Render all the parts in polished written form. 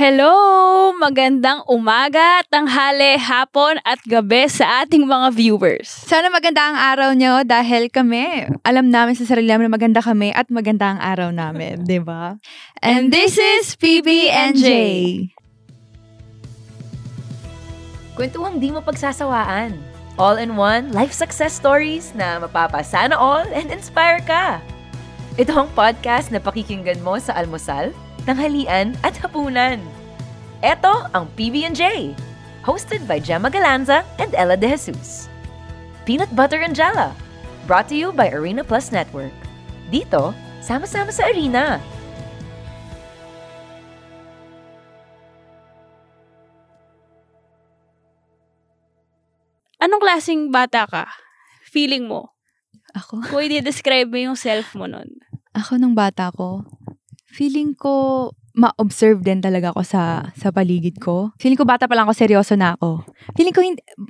Hello! Magandang umaga, tanghali, hapon at gabi sa ating mga viewers. Sana maganda ang araw nyo dahil kami, alam namin sa sarili namin na maganda kami at maganda ang araw namin, di ba? And this is PB&J. Kwentuhang di mo pagsasawaan. All-in-one life success stories na mapapasana all and inspire ka. Ito ang podcast na pakikinggan mo sa almusal, tanghalian at hapunan. Ito ang PB&J, hosted by Gemma Galanza and Ella De Jesus. Peanut Butter and Jella, brought to you by Arena Plus Network. Dito, sama-sama sa arena. Anong klaseng bata ka? Feeling mo? Ako? Kung i-describe mo yung self mo nun. Ako nung bata ko, feeling ko ma-observe din talaga ako sa paligid ko. Feeling ko bata pa lang ako, seryoso na ako. Feeling ko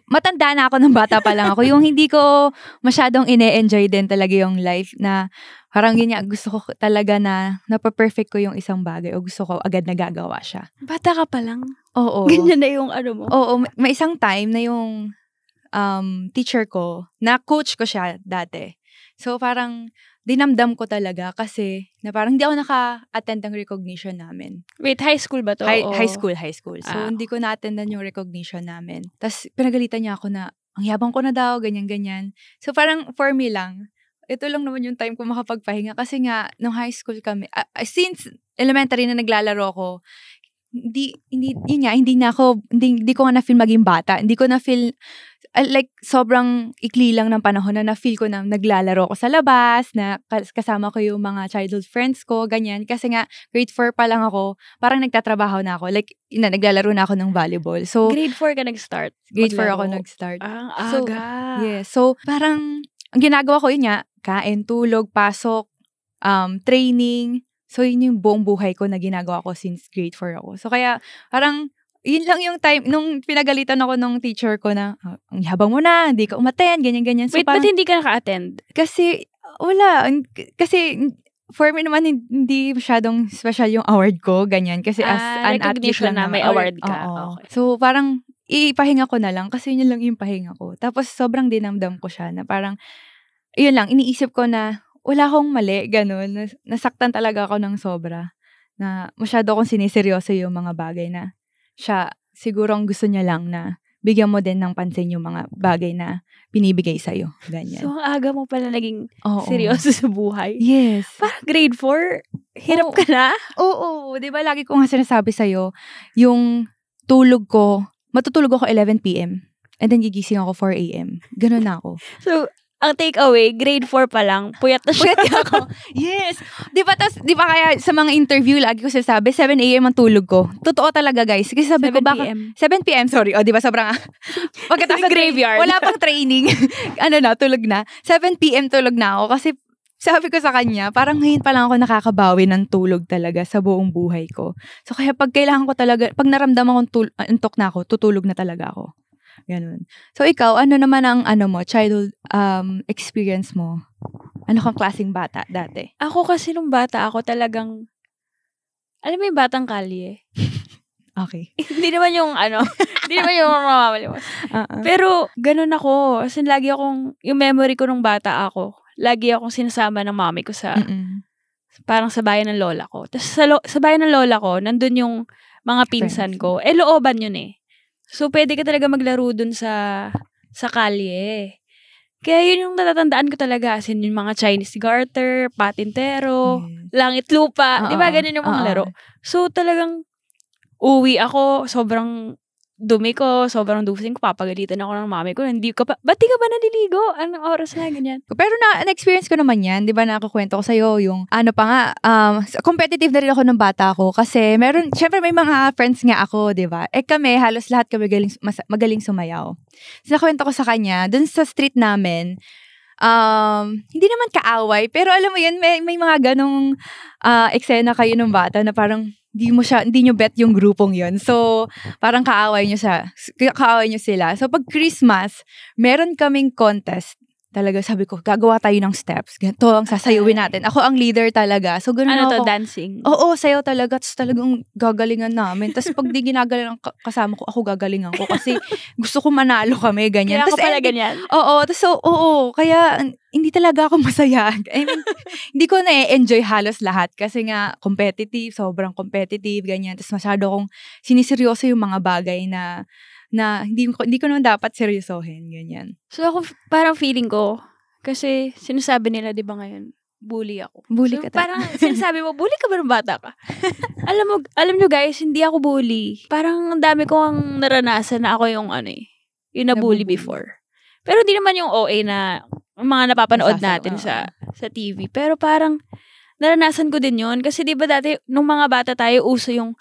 matanda na ako ng bata pa lang ako. Yung hindi ko masyadong ine-enjoy din talaga yung life na parang ganyan, gusto ko talaga na napaperfect ko yung isang bagay o gusto ko agad nagagawa siya. Bata ka pa lang? Oo. Ganyan na yung ano mo? Oo, may isang time na yung teacher ko, na coach ko siya dati. So parang dinamdam ko talaga kasi na parang hindi ako naka-attend ng recognition namin. Wait, high school ba to? High school. So hindi ko na-attendan yung recognition namin. Tapos pinagalitan niya ako na, ang yabang ko na daw, ganyan-ganyan. So parang for me lang, ito lang naman yung time ko makapagpahinga kasi nga, nung high school kami, since elementary na naglalaro ko, hindi ko nga na-feel maging bata. Hindi ko na-feel, like, sobrang ikli lang ng panahon na na-feel ko na naglalaro ko sa labas, na kasama ko yung mga childhood friends ko, ganyan. Kasi nga, grade 4 pa lang ako, parang nagtatrabaho na ako. Like, naglalaro na ako ng volleyball. So, grade 4 ka nag-start? Grade 4 ako nag-start. Ang aga. So, parang, ang ginagawa ko yun nga, kain, tulog, pasok, training. So, yun yung buong buhay ko na ginagawa ko since grade 4 ako. So, kaya, parang, yun lang yung time, nung pinagalitan ako nung teacher ko na, ang habang mo na, hindi ka umattend, ganyan-ganyan. So, wait, ba't hindi ka naka-attend? Kasi, wala. Kasi, for me naman, hindi masyadong special yung award ko, ganyan. Kasi as an athlete lang na may award ka. Okay. So, parang, ipahinga ko na lang kasi yun lang yung pahinga ko. Tapos, sobrang dinamdam ko siya na parang, yun lang, iniisip ko na, wala akong mali, ganun. Nasaktan talaga ako ng sobra. Na masyado akong siniseryoso yung mga bagay na siya, siguro ang gusto niya lang na bigyan mo din ng pansin yung mga bagay na binibigay sa'yo. Ganyan. So, ang aga mo pala naging seryoso sa buhay? Yes. Parang grade 4, hirap ka na? Oo. Diba lagi ko nga sinasabi sa'yo, yung tulog ko, matutulog ako 11 p.m. and then gigising ako 4 a.m. Ganun na ako. So, ang takeaway, grade 4 pa lang, puyat na siya. Puyat ako. Yes. Di ba kaya sa mga interview, lagi ko sinasabi, 7 a.m. ang tulog ko. Totoo talaga, guys. Kasi sabi ko, baka 7 p.m. Sorry. O, di ba sobrang, pagkatapos graveyard. Wala pang training. Tulog na. 7 p.m. tulog na ako. Kasi sabi ko sa kanya, parang ngayon pa lang ako nakakabawi ng tulog talaga sa buong buhay ko. So, kaya pag kailangan ko talaga, pag naramdaman kong antok na ako, tutulog na talaga ako. Ganun. So, ikaw, ano naman ang childhood experience mo? Ano kang klaseng bata dati? Ako kasi nung bata ako talagang, alam mo yung batang kalye? Okay. Hindi naman yung hindi naman yung mamamalimos. Pero, ganun ako. Kasi lagi akong, yung memory ko nung bata ako, lagi akong sinasama ng mami ko sa, parang sa bayan ng lola ko. Tapos sa bayan ng lola ko, nandun yung mga pinsan ko. Looban yun eh. So, pwede ka talaga maglaro dun sa kalye. Kaya yun yung natatandaan ko talaga. As in, yung mga Chinese garter, patintero, langit lupa. Di ba? Ganun yung mga laro. So, talagang uwi ako, sobrang dumi ko, sobrang dusing ko, papagalitan ako ng mami ko. Ba't di ka ba naliligo? Anong oras na, ganyan? Pero na-experience ko naman yan. Di ba, nakakwento ko sa'yo yung, competitive na rin ako ng bata ko. Kasi syempre may mga friends nga ako, di ba? Kami, halos lahat kami magaling sumayaw. So, nakwento ko sa kanya, dun sa street namin, hindi naman kaaway, pero alam mo yun, may mga ganong eksena kayo ng bata na parang, hindi nyo bet yung grupong yun. So, parang kaaway nyo sila. So, pag Christmas, meron kaming contest talaga sabi ko, gagawa tayo ng steps. Ganito ang sasayawin natin. Ako ang leader talaga. So, ganun Ano ako. to, dancing? Oo, sayaw talaga. Tapos talagang gagalingan namin. Tapos pag di ginagalang kasama ko, ako gagalingan ko. Kasi gusto ko manalo kami, ganyan. Kaya ka Tas, pala ganyan? Oo. Tapos, kaya hindi talaga ako masaya. I mean, hindi ko na-enjoy halos lahat. Kasi nga, competitive, sobrang competitive, ganyan. Tapos masyado akong siniseryoso yung mga bagay na hindi ko naman dapat seryosohin, ganyan. So ako, parang feeling ko, kasi sinasabi nila, di ba ngayon, bully ako. Bully So ka parang sinasabi mo, bully ka ba ng bata ka? alam nyo guys, hindi ako bully. Parang ang dami ko ang naranasan na ako yung yung nabully before. Pero hindi naman yung OA na mga napapanood natin sa TV. Pero parang naranasan ko din yun. Kasi di ba dati, nung mga bata tayo, uso yung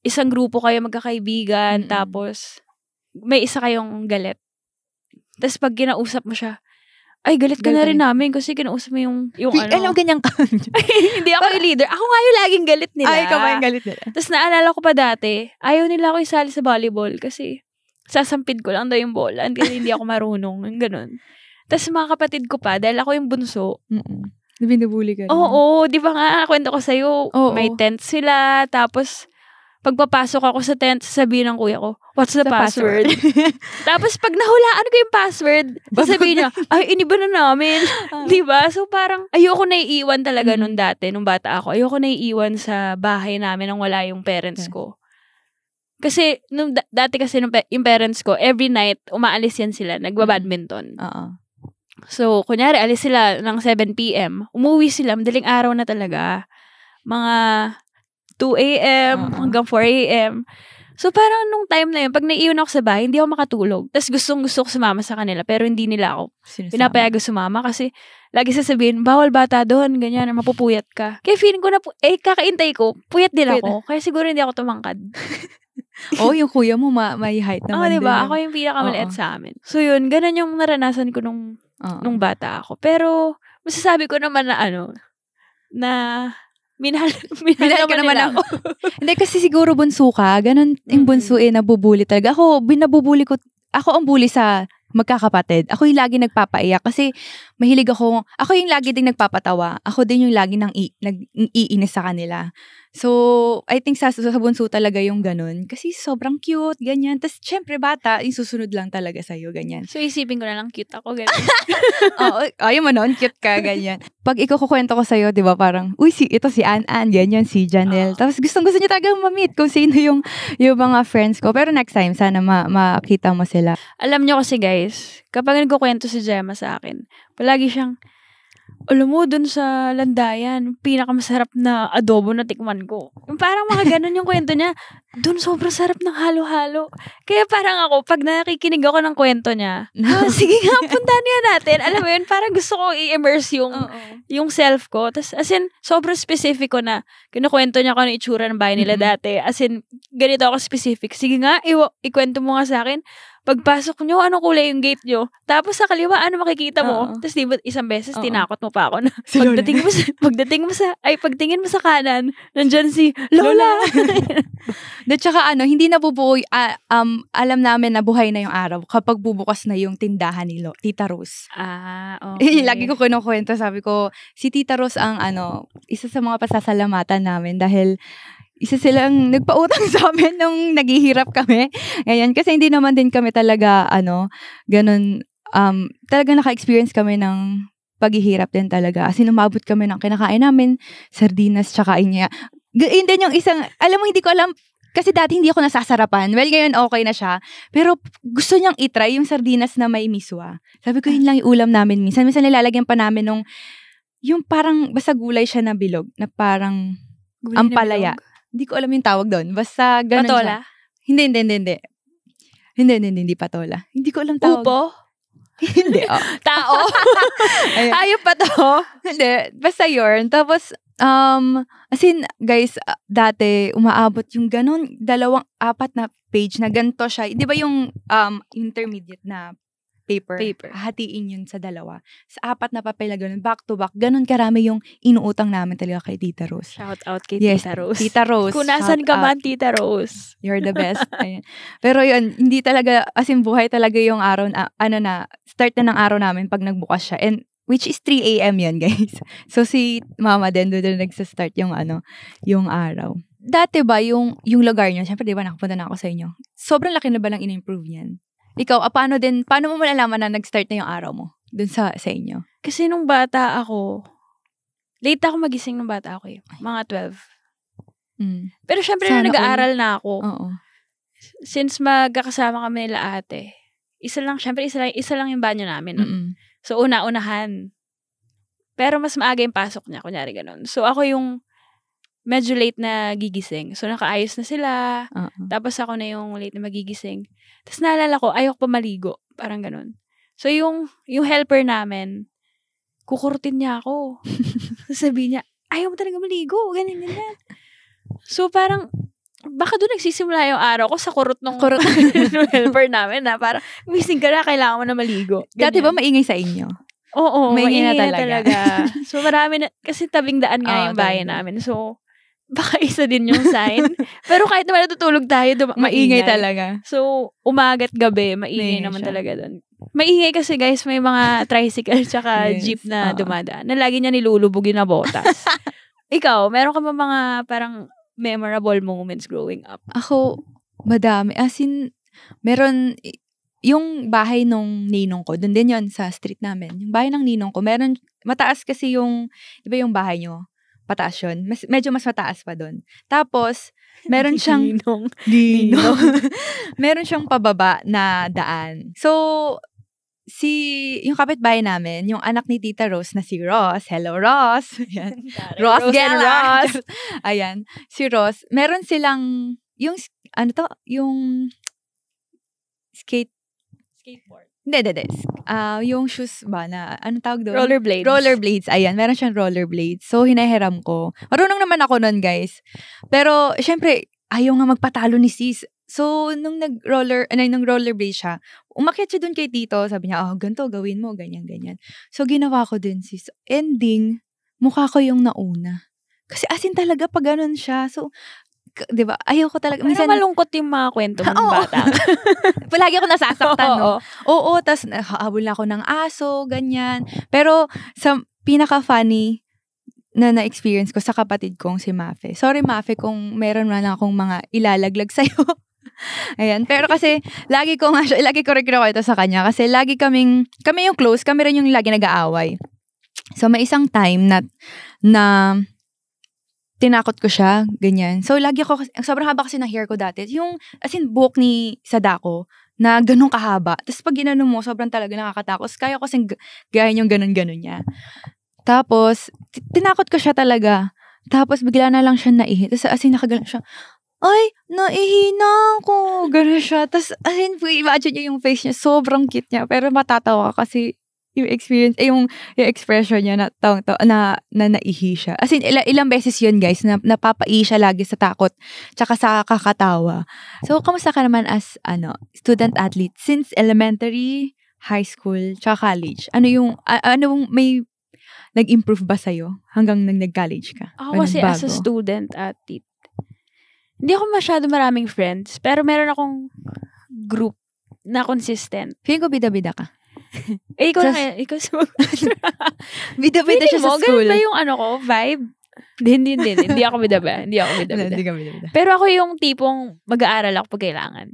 isang grupo kayo magkakaibigan, tapos may isa kayong galit. Tapos pag kinausap mo siya, ay, galit ka na rin namin kasi kinausap mo yung Alam, ganyan ka. Hindi ako yung leader. Ako nga yung laging galit nila. Ay, ikaw ba yung galit nila? Tapos naalala ko pa dati, ayaw nila ako isali sa volleyball kasi sasampid ko lang daw yung bola. Hindi ako marunong. Yung ganun. Tapos mga kapatid ko pa, dahil ako yung bunso. Binubuli ka. Oo, di ba nga, kwento ko sa'yo, may tent sila, tapos pagpapasok ako sa tent, sasabihin ng kuya ko, what's the password? Tapos pag nahulaan ko yung password, sasabihin niya, ay, iniba na namin. Diba? So parang, ayoko na iiwan talaga nung dati, nung bata ako. Ayoko na iiwan sa bahay namin nang wala yung parents ko. Kasi, dati kasi yung parents ko, every night, umaalis yan sila, nagbabadminton. So, kunyari, alis sila ng 7 p.m. Umuwi sila, madaling araw na talaga. Mga 2 a.m. hanggang 4 a.m. So, parang nung time na yun, pag naiiwan ako sa bahay, hindi ako makatulog. Tapos gusto ko sumama sa kanila, pero hindi nila ako pinapayagan sumama kasi lagi sasabihin, bawal bata doon, ganyan, mapupuyat ka. Kaya feeling ko na, kakaintay ko, puyat din ako. Kaya siguro hindi ako tumangkad. Yung kuya mo, may height naman din. Diba? Ako yung pinakamaliit sa amin. So, yun, ganun yung naranasan ko nung bata ako. Pero, masasabi ko naman na minahal ka naman ako. Hindi, kasi siguro bunso ka. Ganun yung bunso nabubuli talaga. Ako ang bully sa magkakapatid. Ako yung lagi nagpapaiyak kasi mahilig ako yung lagi ding nagpapatawa. Ako din yung lagi nag-iinis sa kanila. So, I think sa bunso talaga yung ganun. Kasi sobrang cute, ganyan. Tapos, syempre, bata, yung susunod lang talaga sa'yo, ganyan. So, isipin ko na lang cute ako, ganyan. Ayaw mo nun, cute ka, ganyan. Pag ikukukwento ko sa'yo, di ba, parang, ito si Ann, ganyan, si Janelle. Tapos, gustong-gusto niya talaga ma-meet kung sino yung mga friends ko. Pero next time, sana makita mo sila. Alam nyo kasi, guys, kapag nagkukwento si Gemma sa akin, palagi siyang, alam mo, dun sa Landayan, pinakamasarap na adobo na tikman ko. Parang mga ganun yung kwento niya. Dun sobrang sarap ng halo-halo. Kaya parang ako, pag nakikinig ako ng kwento niya, sige nga, puntahan niya natin. Alam mo yun, parang gusto ko i-immerse yung self ko. Tapos, as in, sobrang specific ko na, kinukwento niya ko ano itsura ng bahay nila dati. As in, ganito ako specific. Sige nga, ikwento mo nga sa akin. Pagpasok nyo, anong kulay yung gate nyo? Tapos sa kaliwa, ano makikita mo? Tapos di ba, isang beses, tinakot mo pa ako na pagtingin mo sa kanan, nandyan si Lola. At saka hindi nabubuo, alam namin na buhay na yung araw kapag bubukas na yung tindahan ni Tita Rose. Okay. Lagi ko kinukwento, sabi ko, si Tita Rose ang isa sa mga pasasalamatan namin dahil isa silang nagpautang sa amin nung naghihirap kami. Ngayon, kasi hindi naman din kami talaga, ganun, talagang naka-experience kami ng paghihirap din talaga. As in, umabot kami ng kinakain namin, sardinas, tsaka inya. Yun din yung isang, alam mo, hindi ko alam, kasi dati hindi ako nasasarapan. Well, ngayon okay na siya. Pero gusto niyang itry yung sardinas na may miswa. Sabi ko, yun lang yung ulam namin minsan. Minsan nilalagyan pa namin yung parang, basta gulay siya na bilog, na parang ampalaya. Hindi ko alam yung tawag doon. Basta ganun patola? Siya. Hindi patola. Hindi ko alam tawag. Upo? Hindi, Tao? Hayop pa to? Hindi. Basta yun. Tapos, as in, guys, dati, umaabot yung ganun, 2-4 na page na ganito siya. Di ba yung intermediate na paper. Hahatiin yun sa 2. Sa 4 na papel na ganun, back to back. Ganun karami yung inuutang namin talaga kay Tita Rose. Shout out kay Tita Rose. Tita Rose. Kung nasan ka man, Tita Rose. You're the best. Ayan. Pero yun, hindi talaga, as in buhay talaga yung araw, start na ng araw namin pag nagbukas siya. And which is 3 a.m. yun, guys. So, si Mama din doon nagsa-start yung araw. Dati ba, yung lugar niyo, syempre, di ba, nakapunta na ako sa inyo. Sobrang laki na ba lang in-improve yan? Ikaw, paano mo malalaman na nag-start na yung araw mo dun sa inyo? Kasi nung bata ako, late ako magising nung bata ako mga 12. Pero syempre nung nag-aaral na ako, since magkakasama kami nila ate, isa lang yung banyo namin. So, una-unahan. Pero mas maaga yung pasok niya, kunyari ganun. So, ako yung medyo late na gigising. So, nakaayos na sila. Tapos ako na yung late na magigising. Tapos naalala ko, ayok pa maligo. Parang ganun. So, yung helper namin, kukurtin niya ako. Sabi niya, ayaw mo talaga maligo. Ganyan. So, parang, baka doon nagsisimula yung araw ko sa kurot ng helper namin na parang, gising ka na, kailangan mo na maligo. Ganyan. Dati ba maingay sa inyo? Oo, maingay na talaga. So, marami na, kasi tabing daan nga yung bayan namin. So, baka isa din yung sign. Pero kahit naman natutulog tayo, maingay talaga. So, umaga't gabi, maingay naman talaga doon. Maingay kasi guys, may mga tricycle tsaka jeep na dumadaan na lagi niya nilulubugin na botas. Ikaw, meron ka ba mga parang memorable moments growing up? Ako, madami. As in, meron, yung bahay nung ninong ko, dun din yun sa street namin. Yung bahay ng ninong ko, meron, mataas kasi yung, di ba yung bahay nyo? Pataas yun. Medyo mas mataas pa dun. Tapos, meron siyang ninong. Meron siyang pababa na daan. So, yung kapitbahay namin, yung anak ni Tita Rose na si Ross. Hello, Ross. Ayan. Ross Gela. Ayan. Si Ross. Meron silang, yung skateboard. Hindi. Yung shoes ba na, anong tawag doon? Rollerblades. Ayan, meron siyang rollerblades. So, hinahiram ko. Marunong naman ako nun, guys. Pero, syempre, ayaw nga magpatalo ni sis. So, nung rollerblade siya, umakyat siya dun kay tito. Sabi niya, ganito, gawin mo, ganyan. So, ginawa ko din, sis. Ending, mukha ko yung nauna. Kasi asin talaga pag ganun siya. So, di ba? Ayaw ko talaga. Minsan, malungkot yung mga kwento mo ng bata. Palagi ako nasasaktan, no? Oo, tas hahabol na ako ng aso, ganyan. Pero, sa pinaka-funny na-experience ko sa kapatid kong si Mafe. Sorry, Mafe, kung meron na akong mga ilalaglag sa'yo. Ayan. Pero kasi, lagi ko rin ito sa kanya. Kasi kami yung close, kami rin yung lagi nag-aaway. So, may isang time na tinakot ko siya, ganyan. So, sobrang haba kasi na hair ko dati. Yung, as in, buhok ni Sadako, na ganun kahaba. Tapos, pag ginano mo, sobrang talaga nakakatakot. Kaya ko kasing gayahin yung ganun-ganun niya. Tapos, tinakot ko siya talaga. Tapos, bigla na lang siya naihi. Tapos, as in, nakagalan siya. Ay, naihi na ako. Ganun siya. Tapos, as in, imagine niyo yung face niya. Sobrang cute niya. Pero matatawa kasi, yung experience, yung expression niya na naihi siya. As in, ilang beses yun, guys, na napapaihi siya lagi sa takot, tsaka sa kakatawa. So, kamusta ka naman as, student athlete? Since elementary, high school, tsaka college, may nag-improve ba sa'yo hanggang nag-college ka? Ako kasi as a student athlete, hindi ako masyado maraming friends, pero meron akong group na consistent. Feeling ko bida-bida ka. Ikaw bida-bida siya sa school. Ganun ba yung vibe? Hindi ako bida-bida. Pero ako yung tipong mag-aaral ako pag kailangan.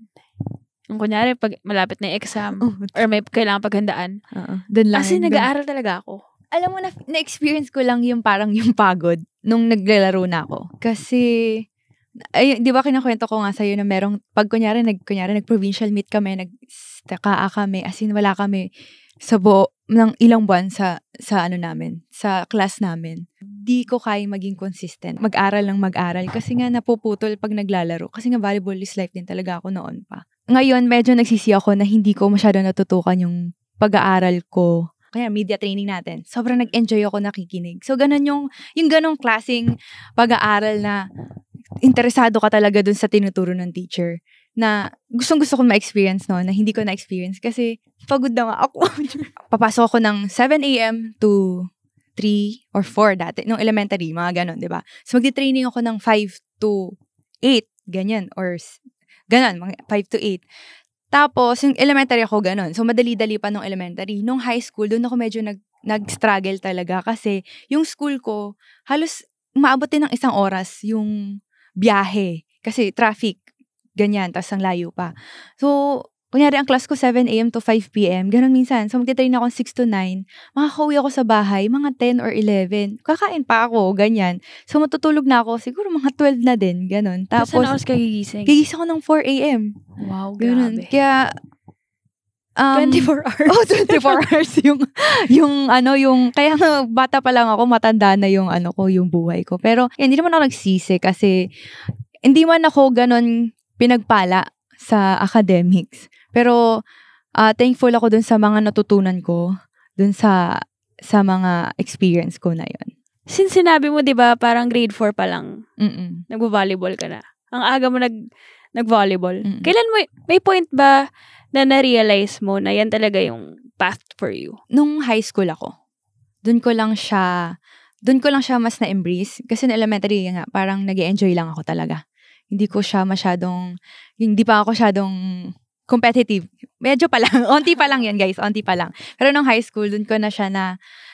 Yung kunyari, pag malapit na yung exam, or may kailangan paghandaan. Kasi nag-aaral talaga ako. Alam mo, na-experience ko lang yung parang yung pagod nung naglalaro na ako. Kasi, di ba kinakwento ko nga sa'yo na merong, pag kunyari nag-provincial meet kami, nag-kaa kami, as in wala kami sa ng ilang buwan sa class namin. Di ko kaya maging consistent. Mag-aral kasi nga napuputol pag naglalaro. Kasi nga volleyball is life din talaga ako noon pa. Ngayon, medyo nagsisi ako na hindi ko masyado natutukan yung pag-aaral ko. Kaya media training natin. Sobrang nag-enjoy ako nakikinig. So, ganun yung ganung klaseng pag-aaral na interesado ka talaga dun sa tinuturo ng teacher. na gustong-gusto ko ma-experience no, na hindi ko na-experience kasi pagod na nga ako. Papasok ako ng 7 a.m. to 3 or 4 dati, nung elementary, mga ganon, di ba? So, magti-training ako ng 5 to 8, ganyan, or ganon, mga 5 to 8. Tapos, yung elementary ako ganon. So, madali-dali pa nung elementary. Nung high school, doon ako medyo nag-struggle talaga kasi yung school ko, halos umaabot din ng 1 oras yung biyahe. Kasi traffic, ganyan, tas ang layo pa. So, kunyari ang class ko 7 a.m. to 5 p.m. Ganon minsan. So, magte-train ako 6 to 9. Makakauwi ako sa bahay, mga 10 or 11. Kakain pa ako, ganyan. So, matutulog na ako, siguro mga 12 na din, ganon. Tapos, saan oras ka gigising? Gigising ako ng 4 a.m. Wow, ganon. grabe. Kaya, 24 hours. Oh, 24 hours yung kaya bata pa lang ako, matanda na yung yung buhay ko. Pero, hindi naman ako nagsisi kasi hindi man ako ganon pinagpala sa academics. Pero, thankful ako dun sa mga natutunan ko, dun sa mga experience ko na yun. Since sinabi mo, di ba, parang grade 4 pa lang, nagvo-volleyball ka na. Ang aga mo nag-volleyball. Kailan mo, may point ba na na-realize mo na yan talaga yung path for you? Nung high school ako, dun ko lang siya mas na-embrace. Kasi na elementary nga, parang nag-enjoy lang ako talaga. Hindi pa ako masyadong competitive. Medyo pa lang. Onti pa lang yan, guys. Onti pa lang. Pero nung high school, dun ko na siya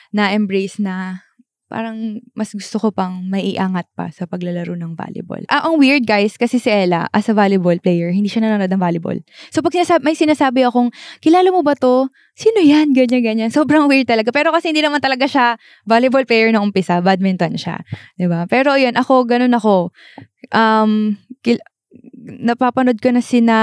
na-embrace na parang mas gusto ko pang maiangat pa sa paglalaro ng volleyball. Ang weird, guys, kasi si Ella, as a volleyball player, hindi siya nanonood ng volleyball. So, pag may sinasabi akong, kilala mo ba to? Sino yan? Ganyan. Sobrang weird talaga. Pero kasi hindi naman talaga siya volleyball player na umpisa. Badminton siya. Diba? Pero yun, ganun ako. Napapanood ko na sina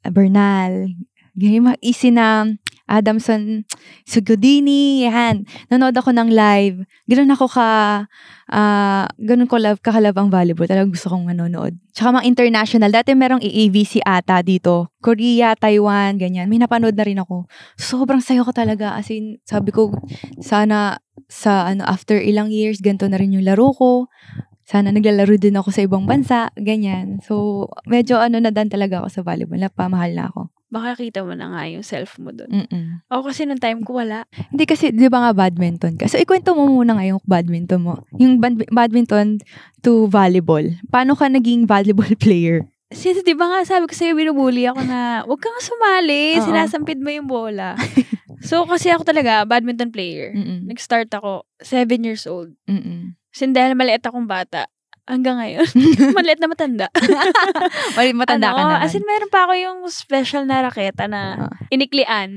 Bernal, ganyan, sina Adamson, Sugudini, yan. Nanood ako ng live. Ganun ako kakalab ang volleyball. Talagang gusto kong manonood. Tsaka mga international. Dati merong AAVC ata dito. Korea, Taiwan, ganyan. May napanood na rin ako. Sobrang sayo ko talaga. As in, sabi ko, sana after ilang years, ganito na rin yung laro ko. Sana naglalaro din ako sa ibang bansa, ganyan. So, medyo na dan talaga ako sa volleyball. Napamahal na ako. Baka kita mo na nga yung self mo dun. Ako kasi nung time ko wala. Hindi kasi, di ba nga badminton ka? So, ikwento mo muna nga yung badminton mo. Yung badminton to volleyball. Paano ka naging volleyball player? Since, di ba nga sabi ko sa'yo, binubuli ako na, huwag kang sumali, sinasampid mo yung bola. So, kasi ako talaga, badminton player. Nag-start ako, 7 years old. Kasi dahil maliit akong bata, hanggang ngayon, maliit na matanda. Matanda ka naman. As in, meron pa ako yung special na raketa na iniklian.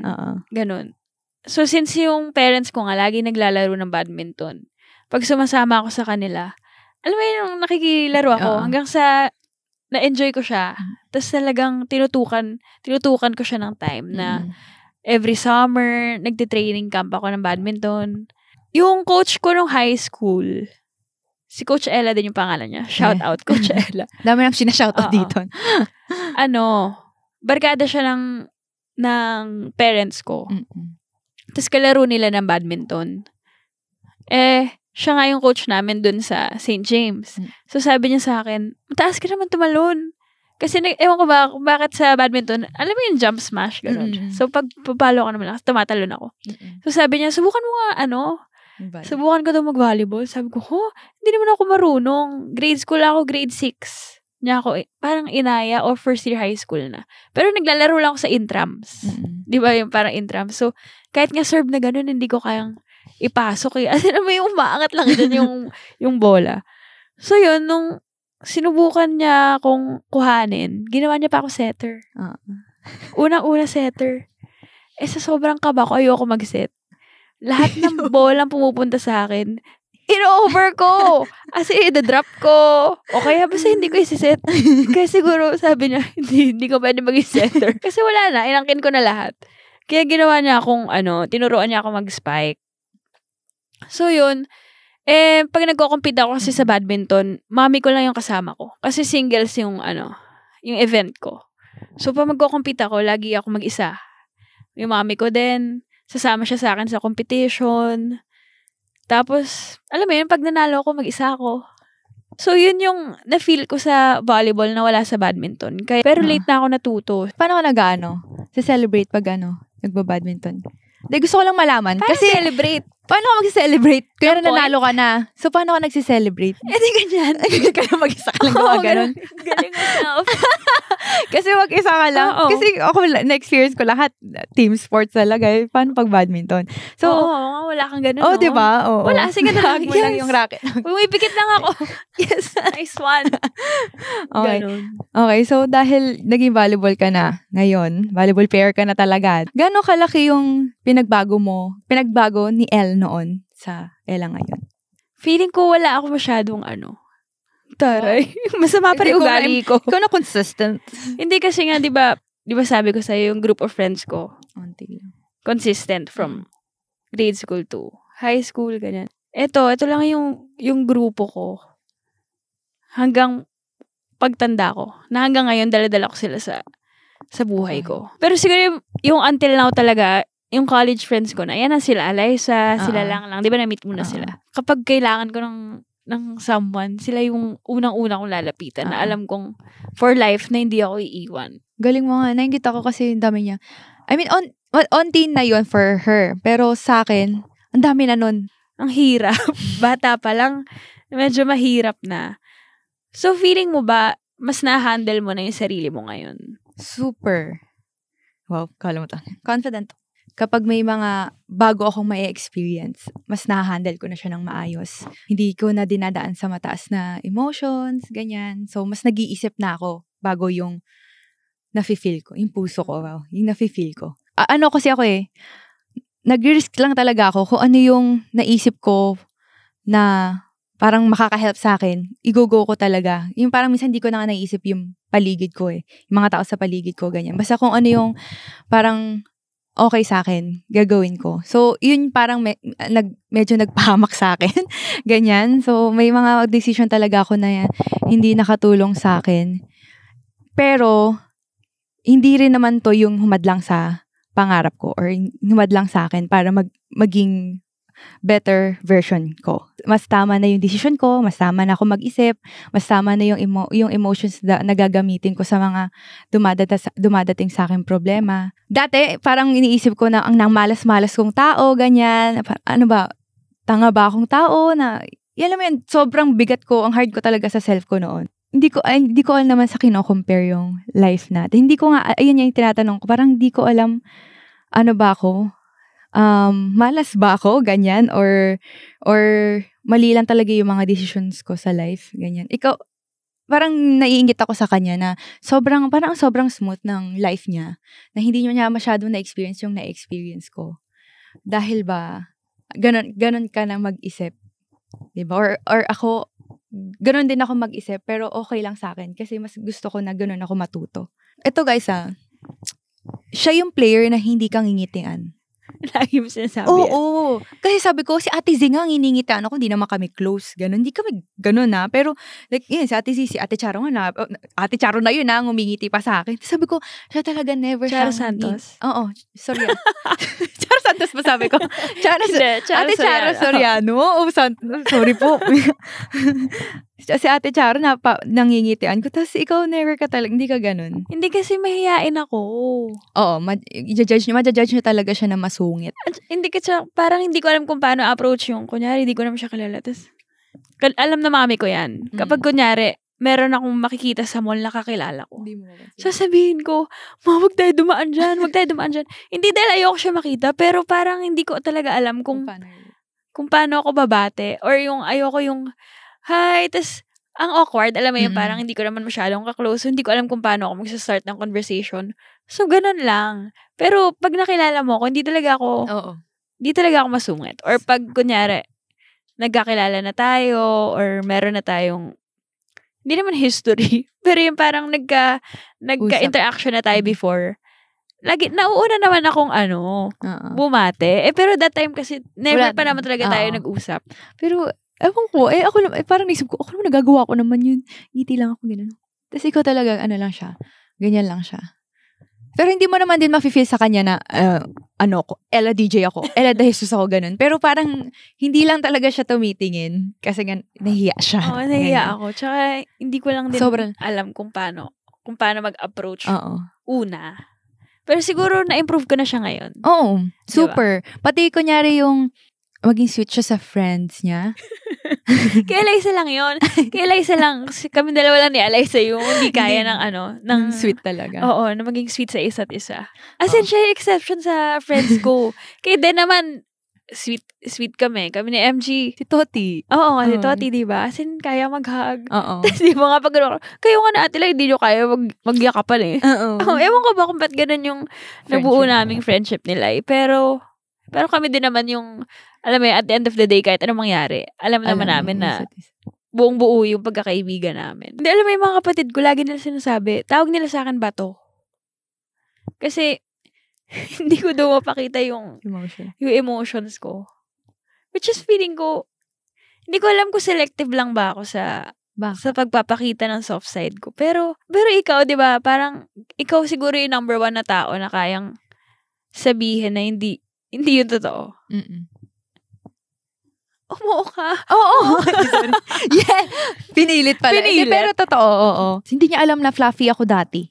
Ganun. So, since yung parents ko nga, lagi naglalaro ng badminton, pag sumasama ako sa kanila, alam mo yun, nakikilaro ako, hanggang sa na-enjoy ko siya. Tapos talagang tinutukan ko siya ng time na every summer, nagtitraining camp ako ng badminton. Yung coach ko nung high school, si Coach Ella din yung pangalan niya. Shout out, Coach Ella. Dami nang sinashout out dito. Barkada siya ng parents ko. Tapos kalaro nila ng badminton. Siya nga yung coach namin dun sa St. James. So sabi niya sa akin, mataas ka naman tumalon. Kasi ewan ko ba kung bakit sa badminton, alam mo yung jump smash, gano'n. So pag papalo ka naman, tumatalon ako. So sabi niya, subukan mo nga, subukan ko daw mag-volleyball. Sabi ko, hindi naman ako marunong. Grade school ako, grade 6. Niya ako, parang inaya o first year high school na. Pero naglalaro lang ako sa intrams. Di ba yung parang intrams? So, kahit nga serve na gano'n, hindi ko kayang ipasok. As in, may umaangat lang dyan yung bola. So, yun, nung sinubukan niya akong kuhanin, ginawa niya pa ako setter. Unang-una setter. Sa sobrang kaba ko, ayoko mag-set. Lahat ng bolang pumupunta sa akin, in-over ko. As in, the-drop ko. O kaya basta hindi ko isi-set. Kaya siguro, sabi niya, hindi ko pwede mag-setter. Kasi wala na, inangkin ko na lahat. Kaya ginawa niya akong, tinuruan niya ako mag-spike. So, yun. Pag nagko-compete ako kasi sa badminton, mami ko lang yung kasama ko. Kasi singles yung event ko. So, pag magko-compete ako, lagi ako mag-isa. Yung mami ko din, sasama siya sa akin sa competition. Tapos, alam mo yun, pag nanalo ako, mag-isa ako. So, yun yung na-feel ko sa volleyball na wala sa badminton. Pero late na ako natuto. Paano ka celebrate pag nagbabadminton? Gusto ko lang malaman. Paano kasi celebrate? Paano ka mag-celebrate? Kaya nanalo ka na. So, paano ka nag-celebrate? Di ganyan. Kaya mag-isa ka lang gawa ganun. Galing mo. Kasi mag-isa ka lang. Kasi ako, na-experience ko lahat. Team sports talaga. Paano pag badminton? So, wala kang ganun. Diba? Wala. Sige na. Mo lang yung racket. Umipikit lang ako. Yes. Nice one. Okay. Ganun. Okay, so dahil naging volleyball ka na ngayon, volleyball player ka na talaga, gano'ng kalaki yung pinagbago ni Elle noon sa Ella ngayon? Feeling ko wala ako masyadong taray. Masama pa rin ugali ko. Ikaw na consistent. Hindi kasi nga, di ba sabi ko sa'yo, yung group of friends ko, consistent from grade school to high school, ganyan. Ito lang yung grupo ko. Hanggang pagtanda ko. Na hanggang ngayon, dala-dala ko sila sa buhay ko. Pero siguro yung until now talaga, yung college friends ko na, yan na sila, Alyssa, sila lang. Di ba na-meet mo na sila? Kapag kailangan ko ng someone, sila yung unang-unang kong lalapitan na alam kong for life na hindi ako iiwan. Galing mo nga. Nainggit ako kasi ang dami niya. I mean, on teen na yun for her. Pero sa akin, ang dami na nun. Ang hirap. Bata pa lang, medyo mahirap na. So, feeling mo ba, mas na-handle mo na yung sarili mo ngayon? Super. Wow, kala mo to. Confident. Kapag may mga bago akong may experience, mas na-handle ko na siya ng maayos. Hindi ko na dinadaan sa mataas na emotions, ganyan. So, mas nag-iisip na ako bago yung nafe-feel ko. Yung puso ko, wow. Yung nafe-feel ko. Kasi ako nag-risk lang talaga ako kung ano yung naisip ko na parang makaka-help sa akin, i-go ko talaga. Yung parang minsan hindi ko na nga naisip yung paligid ko Yung mga tao sa paligid ko, ganyan. Basta kung ano yung parang okay sa akin, gagawin ko. So, yun parang medyo nagpahamak sa akin. Ganyan. So, may mga decision talaga ako na hindi nakatulong sa akin. Pero, hindi rin naman to yung humadlang sa pangarap ko or humadlang sa akin para maging better version ko. Mas tama na yung decision ko, mas tama na ako mag-isip, mas tama na yung emotions na gagamitin ko sa mga dumadating sa akin problema. Dati, parang iniisip ko na ang malas-malas kong tao, ganyan. Ano ba? Tanga ba akong tao? Yan naman, sobrang bigat ko, ang hard ko talaga sa self ko noon. Hindi ko alam naman sa kino-compare yung life natin. Hindi ko nga, ayun yung tinatanong ko, parang hindi ko alam, ano ba ako? Malas ba ako, ganyan, or mali lang talaga yung mga decisions ko sa life, ganyan. Ikaw, parang naiinggit ako sa kanya na sobrang smooth ng life niya, na hindi niya masyadong na-experience yung na-experience ko. Dahil ba, ganun ka na mag-isip, diba? Or ako, ganun din ako mag-isip, pero okay lang sa akin, kasi mas gusto ko na ganun ako matuto. Ito guys, siya yung player na hindi kang ngingitian. Lagi mo sinasabi yan. Oo. Kasi sabi ko, si Ate Z nga, nginingitian ako, hindi naman kami close. Ganon. Hindi kami ganon Pero, like, yun, si Ate Z, si Ate Charo nga Ate Charo na yun ngumingiti pa sa akin. Sabi ko, siya talaga never Charo Santos. Oo. Sorry. Charo Santos ba sabi ko? Ate Charo Soriano. Oh, sorry po. Si Ate Charo nangingitian ko. Tapos ikaw never ka talaga, hindi ka ganon. Hindi kasi mahihain ako. Oo, ma-judge nyo talaga siya na masungit. Hindi kasi, parang hindi ko alam kung paano approach yung, kunyari, hindi ko naman siya kilala. Tapos, alam na mami ko yan. Kapag kunyari, meron akong makikita sa mall na kakilala ko. Sasabihin ko, wag tayo dumaan dyan. Hindi dahil ayoko siya makita, pero parang hindi ko talaga alam kung paano ako babate. Or yung ayoko yung, hi, tas ang awkward, alam mo yun, parang hindi ko naman masyadong kaklose. So, hindi ko alam kung paano ako mag-start ng conversation. So, ganun lang. Pero, pag nakilala mo ako, hindi talaga ako masungit. Or pag, kunyari, nagkakilala na tayo, or meron na tayong, hindi naman history, pero yung parang nagka-interaction na tayo before, lagi, nauuna naman akong bumate. Pero that time kasi, never pa naman talaga tayo nag-usap. Pero, ewan ko, parang naisip ko, ako naman nagagawa ko naman yun. Ngiti lang ako, gano'n. Tapos ikaw talaga, lang siya. Ganyan lang siya. Pero hindi mo naman din mafe-feel sa kanya na, Ella DJ ako, Ella De Jesus ako, ganun. Pero parang, hindi lang talaga siya tumitingin. Kasi nga, nahiya siya. Oo, nahiya ako. Tsaka, hindi ko lang din alam kung paano mag-approach una. Pero siguro, na-improve ko na siya ngayon. Oo, super. Diba? Pati, kunyari yung, maging sweet siya sa friends niya. Kay Eliza lang yun. Kay Eliza lang. Kami dalawa lang ni Eliza yung hindi kaya ng sweet talaga. Oo, na maging sweet sa isa't isa. As in, siya yung exception sa friends ko. Kaya din naman, sweet kami. Kami ni MG. Si Toti. Oo, si Toti, diba? As in, kaya mag-hug. Oo. Tapos yung mga pag-gano'n, kayo nga na atila, hindi nyo kaya magyakapan eh. Oo. Ewan ko ba kung ba't ganun yung nabuo naming friendship nila eh. Pero kami din naman yung, alam mo at the end of the day, kahit anong mangyari, alam naman namin na buong buo yung pagkakaibigan namin. Hindi, alam mo yung mga kapatid ko, lagi nila sinasabi, tawag nila sa akin bato. Kasi, hindi ko daw mapakita yung emotions ko. Which is feeling ko, hindi ko alam kung selective lang ba ako sa pagpapakita ng soft side ko. Pero ikaw, di ba, parang, ikaw siguro yung number 1 na tao na kayang sabihin na hindi yun totoo. Umuo ka. Oo. Yeah. Pinilit pala. Pinilit. Pero totoo, oo. Hindi niya alam na fluffy ako dati.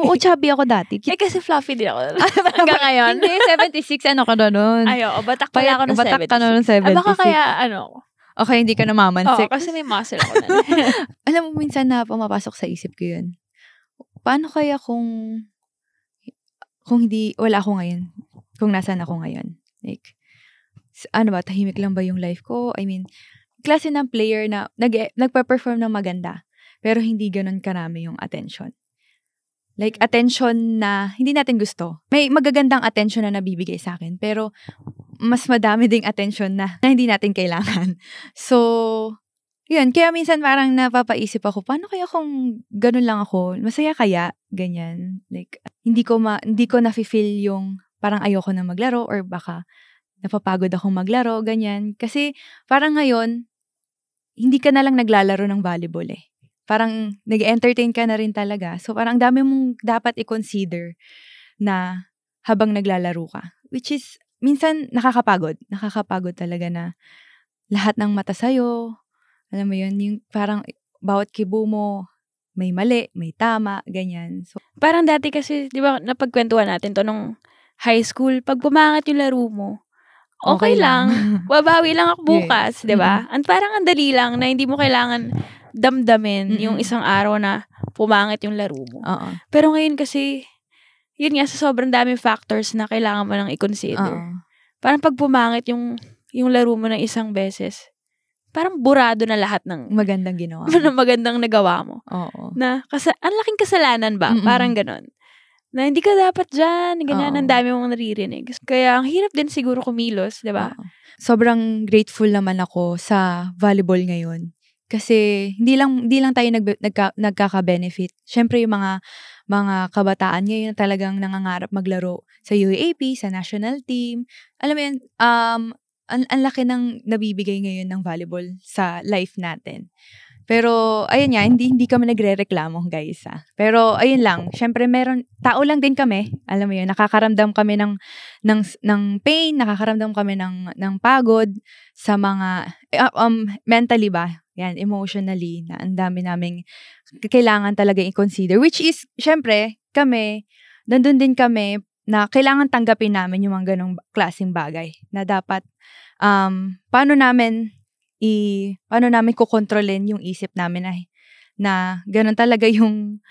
Oo, chubby ako dati. Kasi fluffy din ako. Hanggang ngayon. Hindi, 76, ano ka na nun? Ay, oo. Batak pala ako ng 76. Batak ka na nun 76. Baka kaya, Okay, hindi ka namamansick. Oo, kasi may muscle ako na. Alam mo, minsan na pumapasok sa isip ko yun. Paano kaya kung wala ako ngayon? Kung nasaan ako ngayon? Like, tahimik lang ba yung life ko? I mean, klase ng player na nagpa-perform ng maganda, pero hindi ganun karami yung attention. Like, attention na hindi natin gusto. May magagandang attention na nabibigay sa akin, pero mas madami ding attention na hindi natin kailangan. So, yun. Kaya minsan parang napapaisip ako, paano kaya kung ganun lang ako? Masaya kaya? Ganyan. Like, hindi ko nafe-feel yung parang ayoko na maglaro or baka napapagod akong maglaro, ganyan. Kasi parang ngayon, hindi ka na lang naglalaro ng volleyball eh. Parang nag-entertain ka na rin talaga. So parang dami mong dapat i-consider na habang naglalaro ka. Which is, minsan nakakapagod. Nakakapagod talaga na lahat ng mata sa'yo. Alam mo yun, yung parang bawat kibo mo, may mali, may tama, ganyan. So, parang dati kasi, di ba, napagkwentuhan natin to nung high school, pag pumangat yung laro mo, okay lang. Babawi lang ako bukas, yes. 'Di ba? Parang ang dali lang na hindi mo kailangan damdamin yung isang araw na pumangit yung laro mo. Pero ngayon kasi, yun nga, sa sobrang daming factors na kailangan mo nang i-consider. Parang pag pumangit yung laro mo ng isang beses, parang burado na lahat ng magandang ginawa mo. Ng magandang nagawa mo. Oo. Na, ang laking kasalanan ba? Parang ganon. Na hindi ka dapat dyan, ganyan, ang dami mong naririnig. Kaya ang hirap din siguro kumilos, di ba? Sobrang grateful naman ako sa volleyball ngayon. Kasi hindi lang tayo nagkaka-benefit. Syempre yung mga kabataan ngayon na talagang nangangarap maglaro sa UAAP, sa national team. Alam mo yun, ang laki ng nabibigay ngayon ng volleyball sa life natin. Pero, ayun nga, hindi kami nagre-reklamo, guys. Pero, ayun lang, syempre tao lang din kami. Alam mo yun, nakakaramdam kami ng pain, nakakaramdam kami ng pagod sa mga, mentally ba? Yan, emotionally, na ang dami naming kailangan talaga i-consider. Which is, syempre, nandun din kami na kailangan tanggapin namin yung mga ganong klaseng bagay. Na dapat, paano namin kukontrolin yung isip namin na ganun talaga yung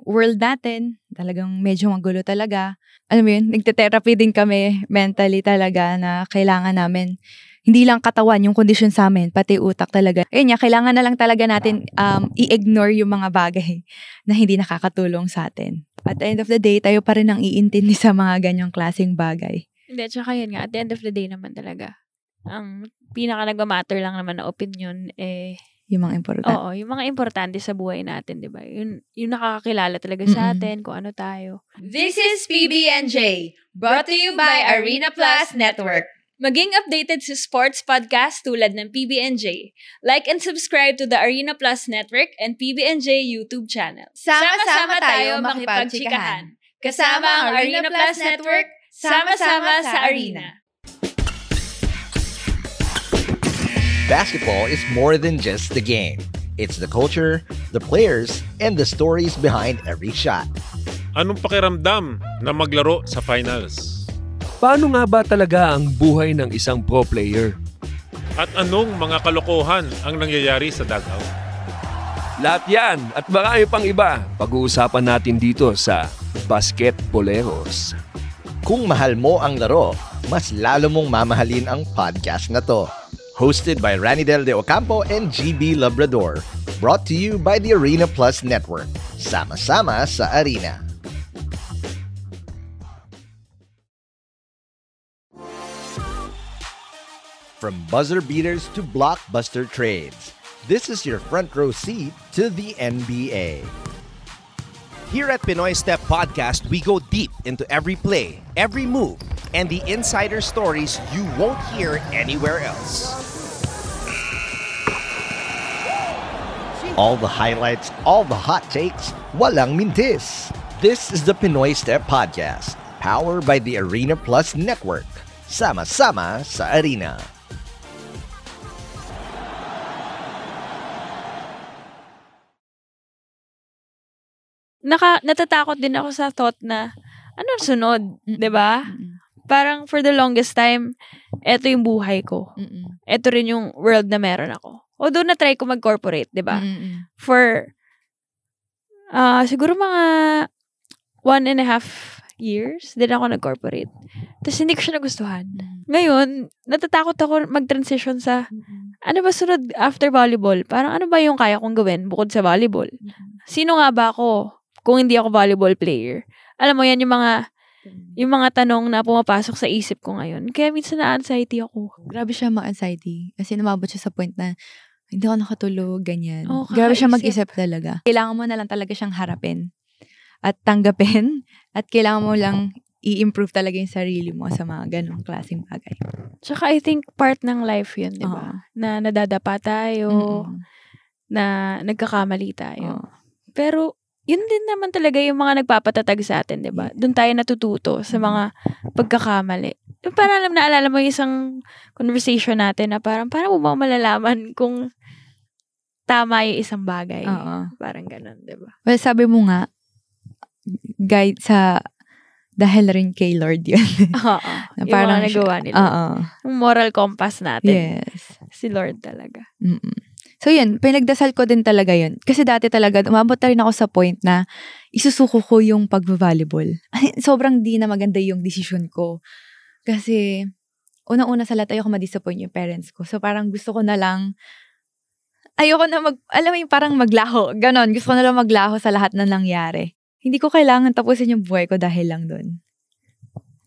world natin, talagang medyo magulo talaga. Alam mo yun, nagte-therapy din kami mentally talaga na kailangan namin, hindi lang katawan yung kondisyon sa amin, pati utak talaga. Ayun nga, kailangan na lang talaga natin i-ignore yung mga bagay na hindi nakakatulong sa atin. At the end of the day, tayo pa rin ang iintindi sa mga ganyang klaseng bagay. Hindi, tsaka yun nga, at the end of the day naman talaga, ang pinaka nagma-matter lang naman na opinion yung mga importante. Oo, yung mga importante sa buhay natin, 'di ba? Yung nakakakilala talaga sa atin kung ano tayo. This is PBNJ, brought to you by Arena Plus Network. Maging updated sa sports podcast tulad ng PBNJ. Like and subscribe to the Arena Plus Network and PBNJ YouTube channel. Sama-sama tayo makipagchikahan. Kasama ang Arena Plus Network, sama-sama sa arena. Basketball is more than just the game. It's the culture, the players, and the stories behind every shot. Anong pakiramdam na maglaro sa finals? Paano nga ba talaga ang buhay ng isang pro player? At anong mga kalokohan ang nangyayari sa dugout? Lahat yan at marami pang iba pag-uusapan natin dito sa Basketboleros. Kung mahal mo ang laro, mas lalo mong mamahalin ang podcast na to. Hosted by Ranidel de Ocampo and GB Labrador. Brought to you by the Arena Plus Network. Sama-sama sa arena. From buzzer beaters to blockbuster trades, this is your front row seat to the NBA. Here at Pinoy Step Podcast, we go deep into every play, every move, and the insider stories you won't hear anywhere else. All the highlights, all the hot takes, walang mintis. This is the Pinoy Step Podcast, powered by the Arena Plus Network. Sama-sama sa arena. Natatakot din ako sa thought na ano sunod, 'di ba? Parang for the longest time, eto yung buhay ko. Eto rin yung world na meron ako. Although na-try ko mag-corporate, 'di ba? For siguro mga 1.5 years din ako nag-corporate. Tapos hindi ko siya nagustuhan. Ngayon, natatakot ako mag-transition sa ano ba sunod after volleyball? Parang ano ba yung kaya kong gawin bukod sa volleyball? Sino nga ba ako kung hindi ako volleyball player? Alam mo yan yung mga tanong na pumapasok sa isip ko ngayon. Kaya minsan na-anxiety ako. Grabe siya ma-anxiety. Kasi namabot siya sa point na hindi ako nakatulog, ganyan. Oh, grabe siya mag-isip talaga. Kailangan mo na lang talaga siyang harapin at tanggapin at kailangan mo lang i-improve talaga yung sarili mo sa mga ganong klaseng bagay. Tsaka I think part ng life yun, di ba? Na nadadapa tayo, na nagkakamali tayo. Pero yun din naman talaga yung mga nagpapatatag sa atin, di ba? Doon tayo natututo sa mga pagkakamali. Parang naalala mo yung isang conversation natin na parang mo malalaman kung tama yung isang bagay. Parang ganun, di ba? Well, sabi mo nga, guide sa dahil rin kay Lord yun. Yung parang mga nagawa nila. Yung moral compass natin. Yes. Si Lord talaga. So yun, pinagdasal ko din talaga yun. Kasi dati talaga, umabot na rin ako sa point na isusuko ko yung pag-volleyball. Sobrang di na maganda yung decision ko. Kasi, unang-una sa lahat, ayoko ma-disappoint yung parents ko. So parang gusto ko na lang, ayoko na alam mo yung parang maglaho. Ganon, gusto ko na lang maglaho sa lahat na nangyari. Hindi ko kailangan tapusin yung buhay ko dahil lang dun.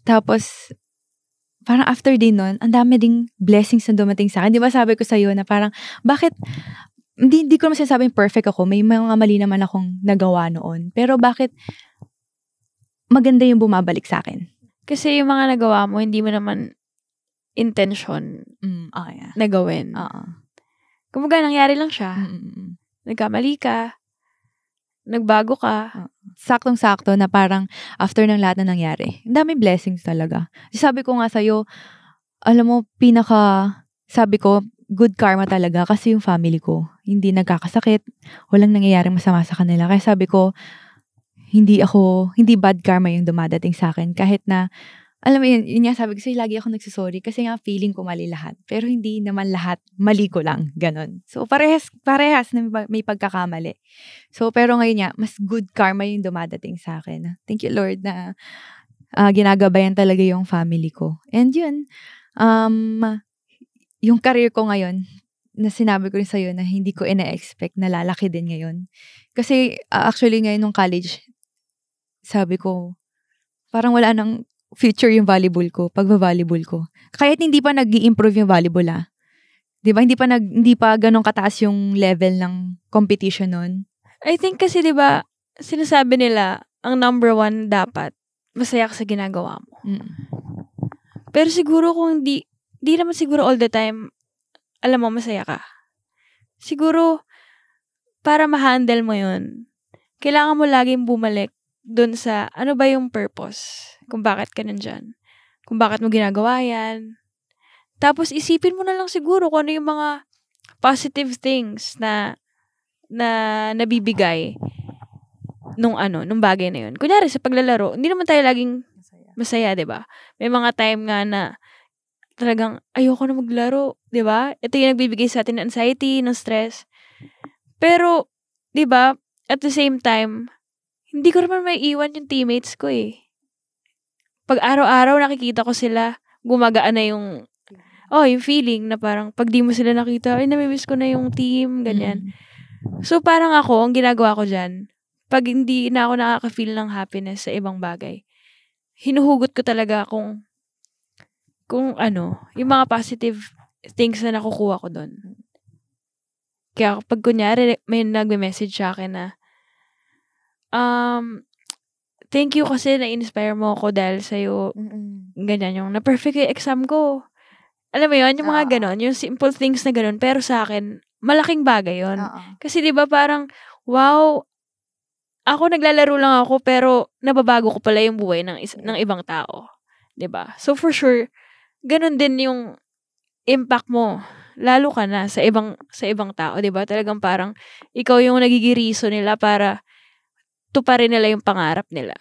Tapos, parang after din nun, ang dami ding blessings na dumating sa akin. Di ba sabi ko sa'yo na parang, bakit, hindi ko naman sinasabing perfect ako. May mga mali naman akong nagawa noon. Pero bakit maganda yung bumabalik sa akin? Kasi yung mga nagawa mo, hindi mo naman intention na gawin. Kumbaga, nangyari lang siya. Nagkamali ka. Nagbago ka. Saktong-sakto na parang after ng lahat na nangyari. Ang daming blessings talaga. Sabi ko nga sa'yo, alam mo, sabi ko, good karma talaga kasi yung family ko, hindi nagkakasakit, walang nangyayaring masama sa kanila. Kaya sabi ko, hindi bad karma yung dumadating sa akin. Kahit na, alam mo yun nga sabi ko sa'yo, lagi ako nagsasorry kasi nga feeling ko mali lahat. Pero hindi naman lahat, mali ko lang. Ganon. So, parehas na may pagkakamali. So, pero ngayon nga, mas good karma yung dumadating sa akin. Thank you, Lord, na ginagabayan talaga yung family ko. And yun, yung career ko ngayon, na sinabi ko rin sa'yo na hindi ko ina-expect na lalaki din ngayon. Kasi, actually ngayon nung college, sabi ko, parang wala nang future yung volleyball ko, pagba-volleyball ko. Kahit hindi pa nag-i-improve yung volleyball, 'di ba? Hindi pa ganun kataas yung level ng competition nun. I think kasi 'di ba, sinasabi nila, ang number 1 dapat masaya ka sa ginagawa mo. Pero siguro kung di naman siguro all the time alam mo masaya ka. Siguro para ma-handle mo 'yun, kailangan mo laging bumalik dun sa, ano ba yung purpose? Kung bakit ka nandyan? Kung bakit mo ginagawa yan? Tapos, isipin mo na lang siguro kung ano yung mga positive things na nabibigay nung bagay na yun. Kunyari, sa paglalaro, hindi naman tayo laging masaya, diba? May mga time nga na talagang ayoko na maglaro, diba? Ito yung nagbibigay sa atin ng anxiety, ng stress. Pero, diba, at the same time, hindi ko naman may iwan yung teammates ko eh. Pag araw-araw nakikita ko sila, gumagaan na yung feeling na parang pag di mo sila nakita, ay namimiss ko na yung team, ganyan. So parang ako, ang ginagawa ko dyan, pag hindi na ako nakaka-feel ng happiness sa ibang bagay, hinuhugot ko talaga kung yung mga positive things na nakukuha ko doon. Kaya pag kunyari may nagme-message sa akin na, thank you kasi na-inspire mo ako dahil sa'yo, ganyan yung na-perfect yung exam ko. Alam mo yun, yung mga ganon, yung simple things na ganon, pero sa akin, malaking bagay yun. Kasi diba parang, wow, ako naglalaro lang ako, pero nababago ko pala yung buhay ng ibang tao. Diba? So for sure, ganon din yung impact mo. Lalo ka na sa ibang tao, diba? Talagang parang, ikaw yung nagigiriso nila para tuparin nila yung pangarap nila.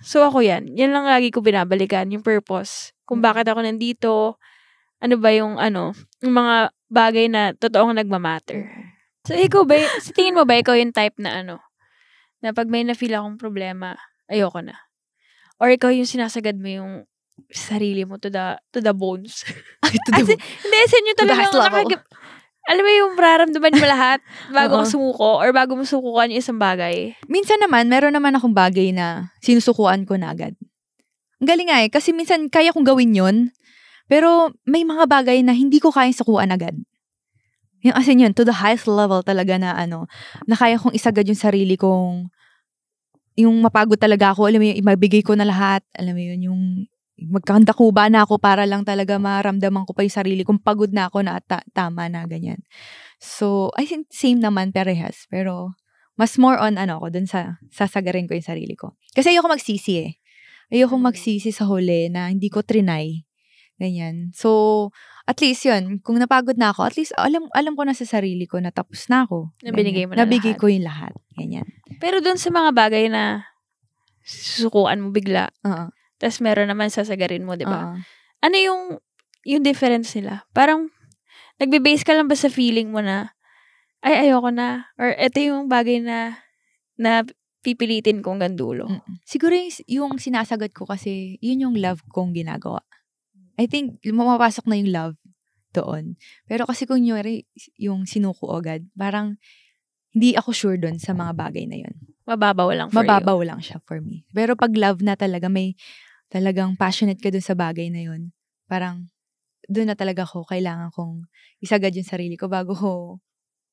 So ako yan lang lagi ko binabalikan, yung purpose. Kung bakit ako nandito, ano ba yung mga bagay na totoong nagmamatter. So ikaw ba, sa tingin mo ba, ikaw yung type na na pag may na-feel akong problema, ayoko na? Or ikaw yung sinasagad mo yung sarili mo to the bones? Hindi, sa inyo talagang alam mo yung mararamdaman mo lahat bago ka sumuko or bago mo sukukan yung isang bagay? Minsan naman, meron naman akong bagay na sinusukuan ko na agad. Ang galing nga kasi minsan kaya kong gawin yun, pero may mga bagay na hindi ko kayang sukuan agad. Yung as in yun, to the highest level talaga na na kaya kong isagad yung sarili kong, yung mapagod talaga ako, alam mo yung ibigay ko na lahat, alam mo yun, yung magkakandakuba na ako para lang talaga maramdaman ko pa yung sarili kung pagod na ako na tama na, ganyan. So, I think same naman parehas. Pero, mas more on ako dun sa sasagarin ko yung sarili ko. Kasi ayoko magsisi eh. Ayoko magsisi sa huli na hindi ko trinay. Ganyan. So, at least yun, kung napagod na ako, at least alam ko na sa sarili ko na tapos na ako. Nabinigay mo na Nabigay lahat. ko yung lahat. Ganyan. Pero dun sa mga bagay na susukuan mo bigla, tas meron naman sasagarin mo, di ba? Ano yung difference nila? Parang, nagbe-base ka lang ba sa feeling mo na, ay, ayoko na? Or ito yung bagay na pipilitin kong gandulo? Siguro yung sinasagad ko kasi, yun yung love kong ginagawa. I think, mapapasok na yung love doon. Pero kasi kung yung sinuko agad, parang, hindi ako sure doon sa mga bagay na yun. Mababaw lang for you. Mababaw lang siya for me. Pero pag love na talaga, may talagang passionate ka dun sa bagay na yun, parang dun na talaga kailangan kong isagad yung sarili ko bago ko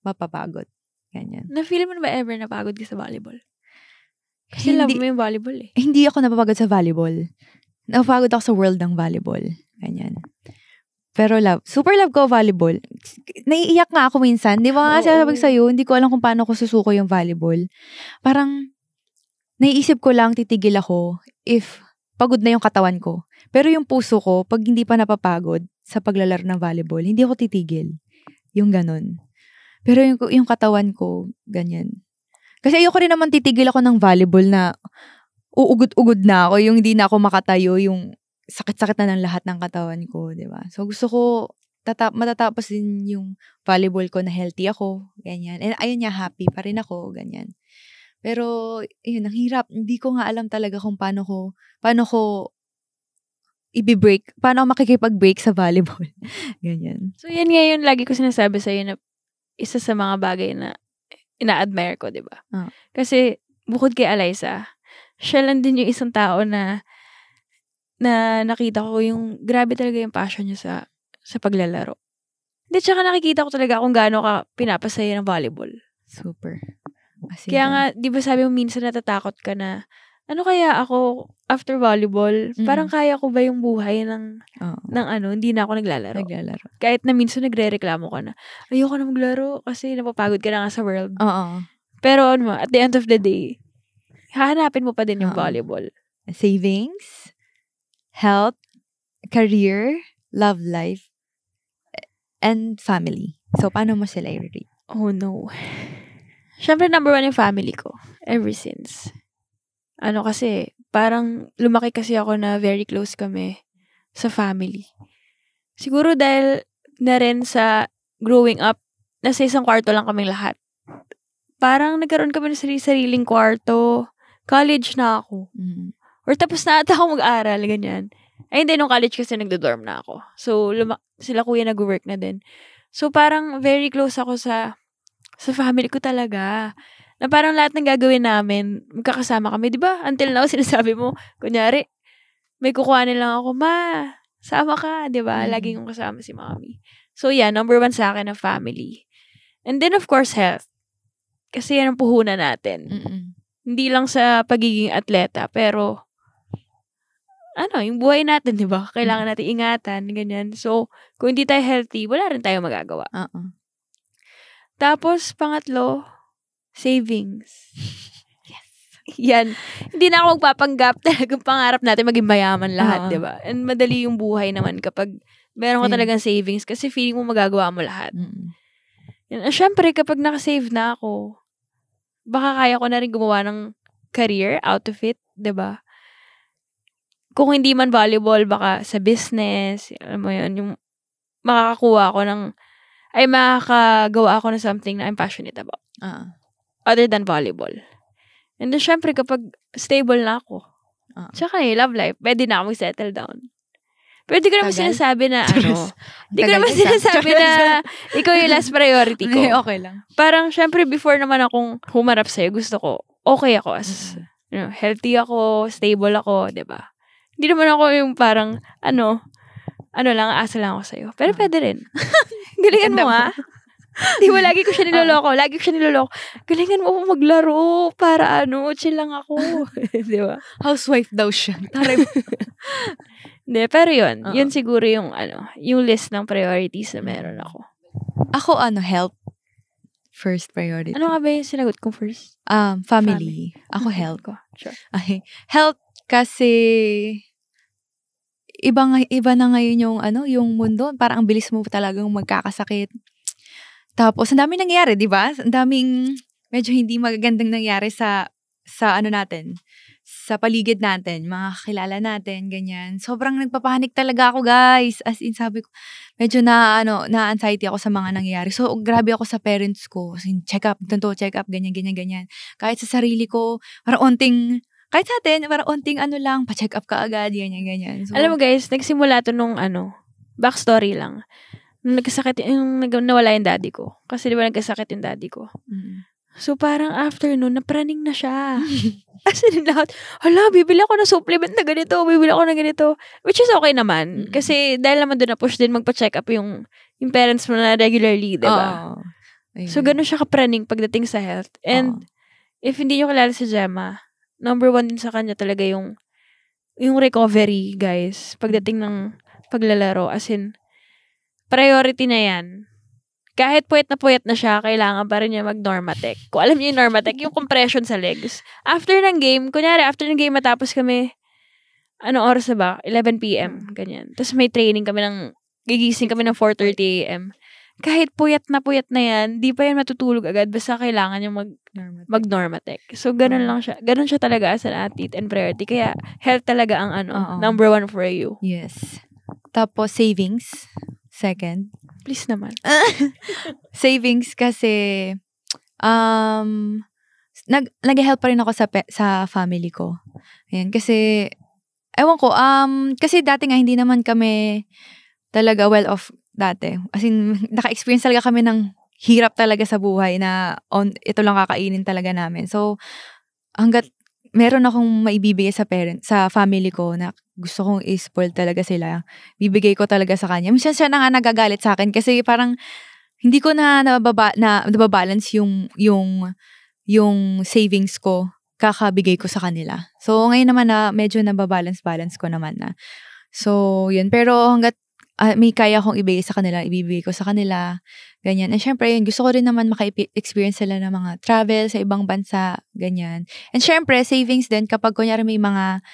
mapapagod. Ganyan. Na-feel mo na ba ever napagod ka sa volleyball? Kasi love mo yung volleyball eh. Hindi ako napapagod sa volleyball. Napapagod ako sa world ng volleyball. Ganyan. Pero super love ko volleyball. Naiiyak nga ako minsan. Di ba nga sabi sa'yo, hindi ko alam kung paano ko susuko yung volleyball. Parang, naiisip ko lang, titigil ako if pagod na yung katawan ko. Pero yung puso ko, pag hindi pa napapagod sa paglalaro ng volleyball, hindi ako titigil. Yung ganun. Pero yung katawan ko, ganyan. Kasi ayoko rin naman titigil ako ng volleyball na uugod-ugod na ako, yung hindi na ako makatayo, yung sakit-sakit na ng lahat ng katawan ko, di ba? So gusto ko matatapos din yung volleyball ko na healthy ako, ganyan. And ayun niya, happy pa rin ako, ganyan. Pero, yun, ang hirap. Hindi ko nga alam talaga kung paano ko i-break, paano ako makikipag-break sa volleyball. Ganyan. So, yan ngayon, lagi ko sinasabi sa'yo na isa sa mga bagay na ina-admire ko, di ba? Kasi, bukod kay Alyssa, siya lang din yung isang tao na nakita ko yung grabe talaga yung passion niya sa paglalaro. Hindi, tsaka nakikita ko talaga kung gaano ka pinapasaya ng volleyball. Super. Kaya nga, di ba sabi mo minsan natatakot ka na, ano kaya ako after volleyball, parang kaya ko ba yung buhay ng hindi na ako naglalaro. Kahit na minsan nagre-reklamo ka na, ayoko na maglaro kasi napapagod ka na nga sa world. Pero at the end of the day, hahanapin mo pa din yung volleyball. Savings, health, career, love life, and family. So, paano mo sila i-rate? Oh, no. Siyempre, number 1 yung family ko. Ever since. Kasi, parang lumaki kasi ako na very close kami sa family. Siguro dahil na rin sa growing up, nasa isang kwarto lang kaming lahat. Parang nagkaroon kami ng sariling kwarto. College na ako. Or tapos na ata ako mag-aral, ganyan. Ay, hindi, nung college kasi nagdo-dorm na ako. So, sila kuya nag-work na din. So, parang very close ako sa family ko talaga. Na parang lahat ng gagawin namin, magkakasama kami. Di ba? Until now, sinasabi mo, kunyari, may kukuhanin lang ako, ma, sama ka. Di ba? Lagi kong kasama si mommy. So, yeah, number 1 sa akin ang family. And then, of course, health. Kasi yan ang puhunan natin. Hindi lang sa pagiging atleta, pero yung buhay natin, di ba? Kailangan natin ingatan, ganyan. So, kung hindi tayo healthy, wala rin tayo magagawa. Tapos, pangatlo, savings. Yes. Yan. Hindi na ako magpapanggap talagang pangarap natin maging mayaman lahat, di ba? And madali yung buhay naman kapag meron ka talagang savings kasi feeling mo magagawa mo lahat. Yan. Siyempre, kapag nakasave na ako, baka kaya ko na rin gumawa ng career out of it, di ba? Kung hindi man volleyball, baka sa business, alam mo yun, yung makakagawa ako ng something na I'm passionate about. Other than volleyball. And then, syempre, kapag stable na ako, tsaka love life, pwede na ako mag-settle down. Pero di ko naman sinasabi na, di ko naman sinasabi na ikaw yung last priority ko. Okay lang. Parang, syempre, before naman akong humarap sa'yo, gusto ko, okay ako as, healthy ako, stable ako, diba? Hindi naman ako yung parang, asa lang ako sa'yo. Pero pwede rin. Galingan mo, Di ba, lagi ko siya niloloko. Galingan mo maglaro para chill lang ako. Di ba? Housewife daw siya. Hindi, pero yun siguro yung, yung list ng priorities na meron ako. Ako, health. First priority. Ano nga ba yung sinagot ko first? Family. Ako, health. Sure. Okay. Health, kasi iba na ngayon yung mundo. Parang ang bilis mo talagang magkakasakit. Tapos, ang daming nangyayari, di ba? Ang daming medyo hindi magagandang nangyayari sa natin. Sa paligid natin, mga kakilala natin, ganyan. Sobrang nagpapanik talaga ako, guys. As in, sabi ko, medyo na-anxiety ako sa mga nangyayari. So, grabe ako sa parents ko. As in, check up, ganyan. Kahit sa sarili ko, kahit sa atin, onting pa-check up ka agad, ganyan. So, alam mo guys, nagsimula to nung backstory lang. Nung nawala yung daddy ko. Kasi di ba nagkasakit yung daddy ko. So parang after nun, napraning na siya. As in lahat, bibili ako ng supplement na ganito, bibili ako ng ganito. Which is okay naman. Kasi dahil naman doon na-push din magpa-check up yung parents mo na regularly, di ba? So ganun siya kapraning pagdating sa health. And if hindi nyo kilala si Gemma, number 1 din sa kanya talaga yung recovery, guys. Pagdating ng paglalaro. As in, priority na yan. Kahit puyat na siya, kailangan pa rin niya mag-Normatec. Kung alam niyo yung Normatec, yung compression sa legs. After ng game, matapos kami, oras na ba? 11 p.m. Ganyan. Tapos may training kami gigising kami ng 4:30 a.m. Kahit puyat na yan, di pa yan matutulog agad, basta kailangan niya mag-Normatec. So, ganun lang siya. Ganun siya talaga as an athlete and priority. Kaya, health talaga ang number 1 for you. Yes. Tapos, savings. Second. Please naman. Savings kasi, nag-help pa rin ako sa family ko. Ayan, kasi, ewan ko, kasi dati nga hindi naman kami talaga well-off dati. As in, naka-experience talaga kami ng hirap talaga sa buhay na ito lang kakainin talaga namin. So, hanggat meron akong maibibigay sa family ko na gusto kong i-spoil talaga sila, bibigay ko talaga sa kanya. Minsan siya na nga nagagalit sa akin kasi parang hindi ko na nababalance yung savings ko kakabigay ko sa kanila. So, ngayon naman na medyo nababalance ko naman na. So, yun. Pero hanggat may kaya akong ibigay sa kanila, ibibigay ko sa kanila, ganyan. And syempre, yun, gusto ko rin naman maka-experience sila ng mga travel sa ibang bansa, ganyan. And syempre, savings din kapag kunyari may mga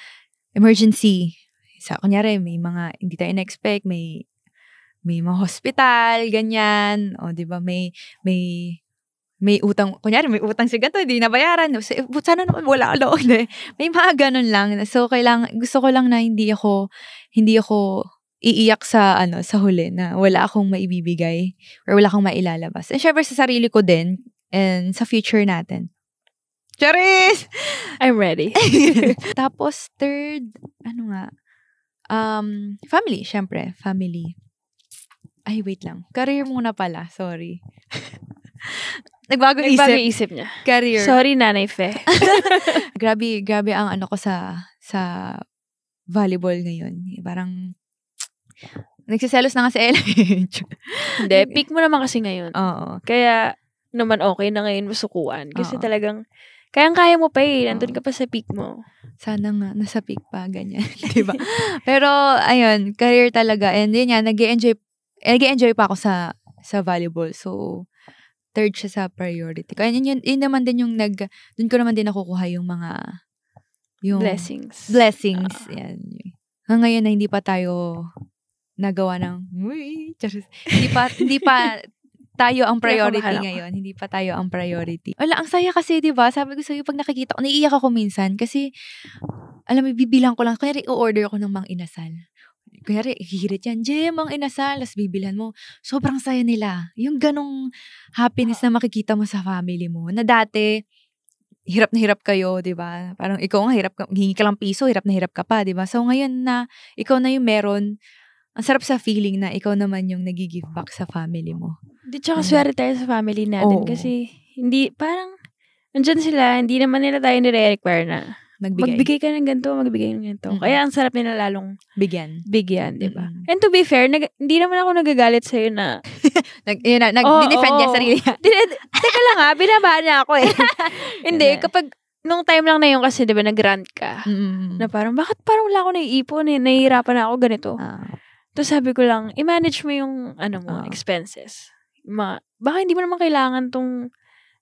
emergency. Kunyari, may mga hindi tayo na-expect, may mga hospital, ganyan. O, di ba, may utang, kunyari, may utang si ganito, hindi nabayaran. Sana naman wala loon eh. May mga ganun lang. So, gusto ko lang na hindi ako iiyak sa huli na wala akong maibibigay or wala akong mailalabas. And syempre sa sarili ko din and sa future natin. Charis! I'm ready. Tapos third, family, syempre, family. Ay, wait lang. Career muna pala, sorry. Nagbago isip niya. Career. Sorry, Nanay Fe. grabe ang ko sa volleyball ngayon. Parang nagsiselos na nga si Ella. Hindi, peak mo naman kasi ngayon. Oo. Kaya naman okay na ngayon masukuan. Kasi talagang, kayang-kaya mo pa eh. Nandun ka pa sa peak mo. Sana nga, nasa peak pa, ganyan. Diba? Pero, ayun, career talaga. And yun yan, nag-enjoy pa ako sa volleyball. So, third siya sa priority. Kaya yun naman din yung dun ko naman din nakukuha yung mga, blessings. Yan. Ngayon na hindi pa tayo nagawa ng hindi pa tayo ang priority ngayon. Hindi pa tayo ang priority. Wala, ang saya kasi, di ba? Sabi ko sa'yo, pag nakikita ko, naiiyak ako minsan kasi, alam mo, bibilang ko lang. Kunyari, i-order ako ng mang inasal. Kunyari, hihirit yan, Jem, mang inasal. Tapos bibilhan mo. Sobrang saya nila. Yung ganong happiness na makikita mo sa family mo. Na dati, hirap na hirap kayo, di ba? Parang ikaw nga, hingi ka lang piso, hirap na hirap ka pa, di ba? So, ngayon na, ikaw na yung meron, ang sarap sa feeling na ikaw naman yung nag-give back sa family mo. Di, tsaka swerte tayo sa family natin. Kasi, hindi, parang, andyan sila, hindi naman nila tayo nire-require na, magbigay ka ng ganito, magbigay ng ganito. Mm-hmm. Kaya, ang sarap nila lalong bigyan, di ba? Mm-hmm. And to be fair, hindi naman ako nagagalit sa'yo na, nag-defend niya sarili niya. Teka lang binabahan niya ako eh. Hindi, kapag, nung time lang na yun kasi, di ba, nag-rant ka, na parang, bakit parang wala ako naiipon eh, nahihirapan na ako ganito. Tapos sabi ko lang, i-manage mo yung, expenses. Baka hindi mo naman kailangan tong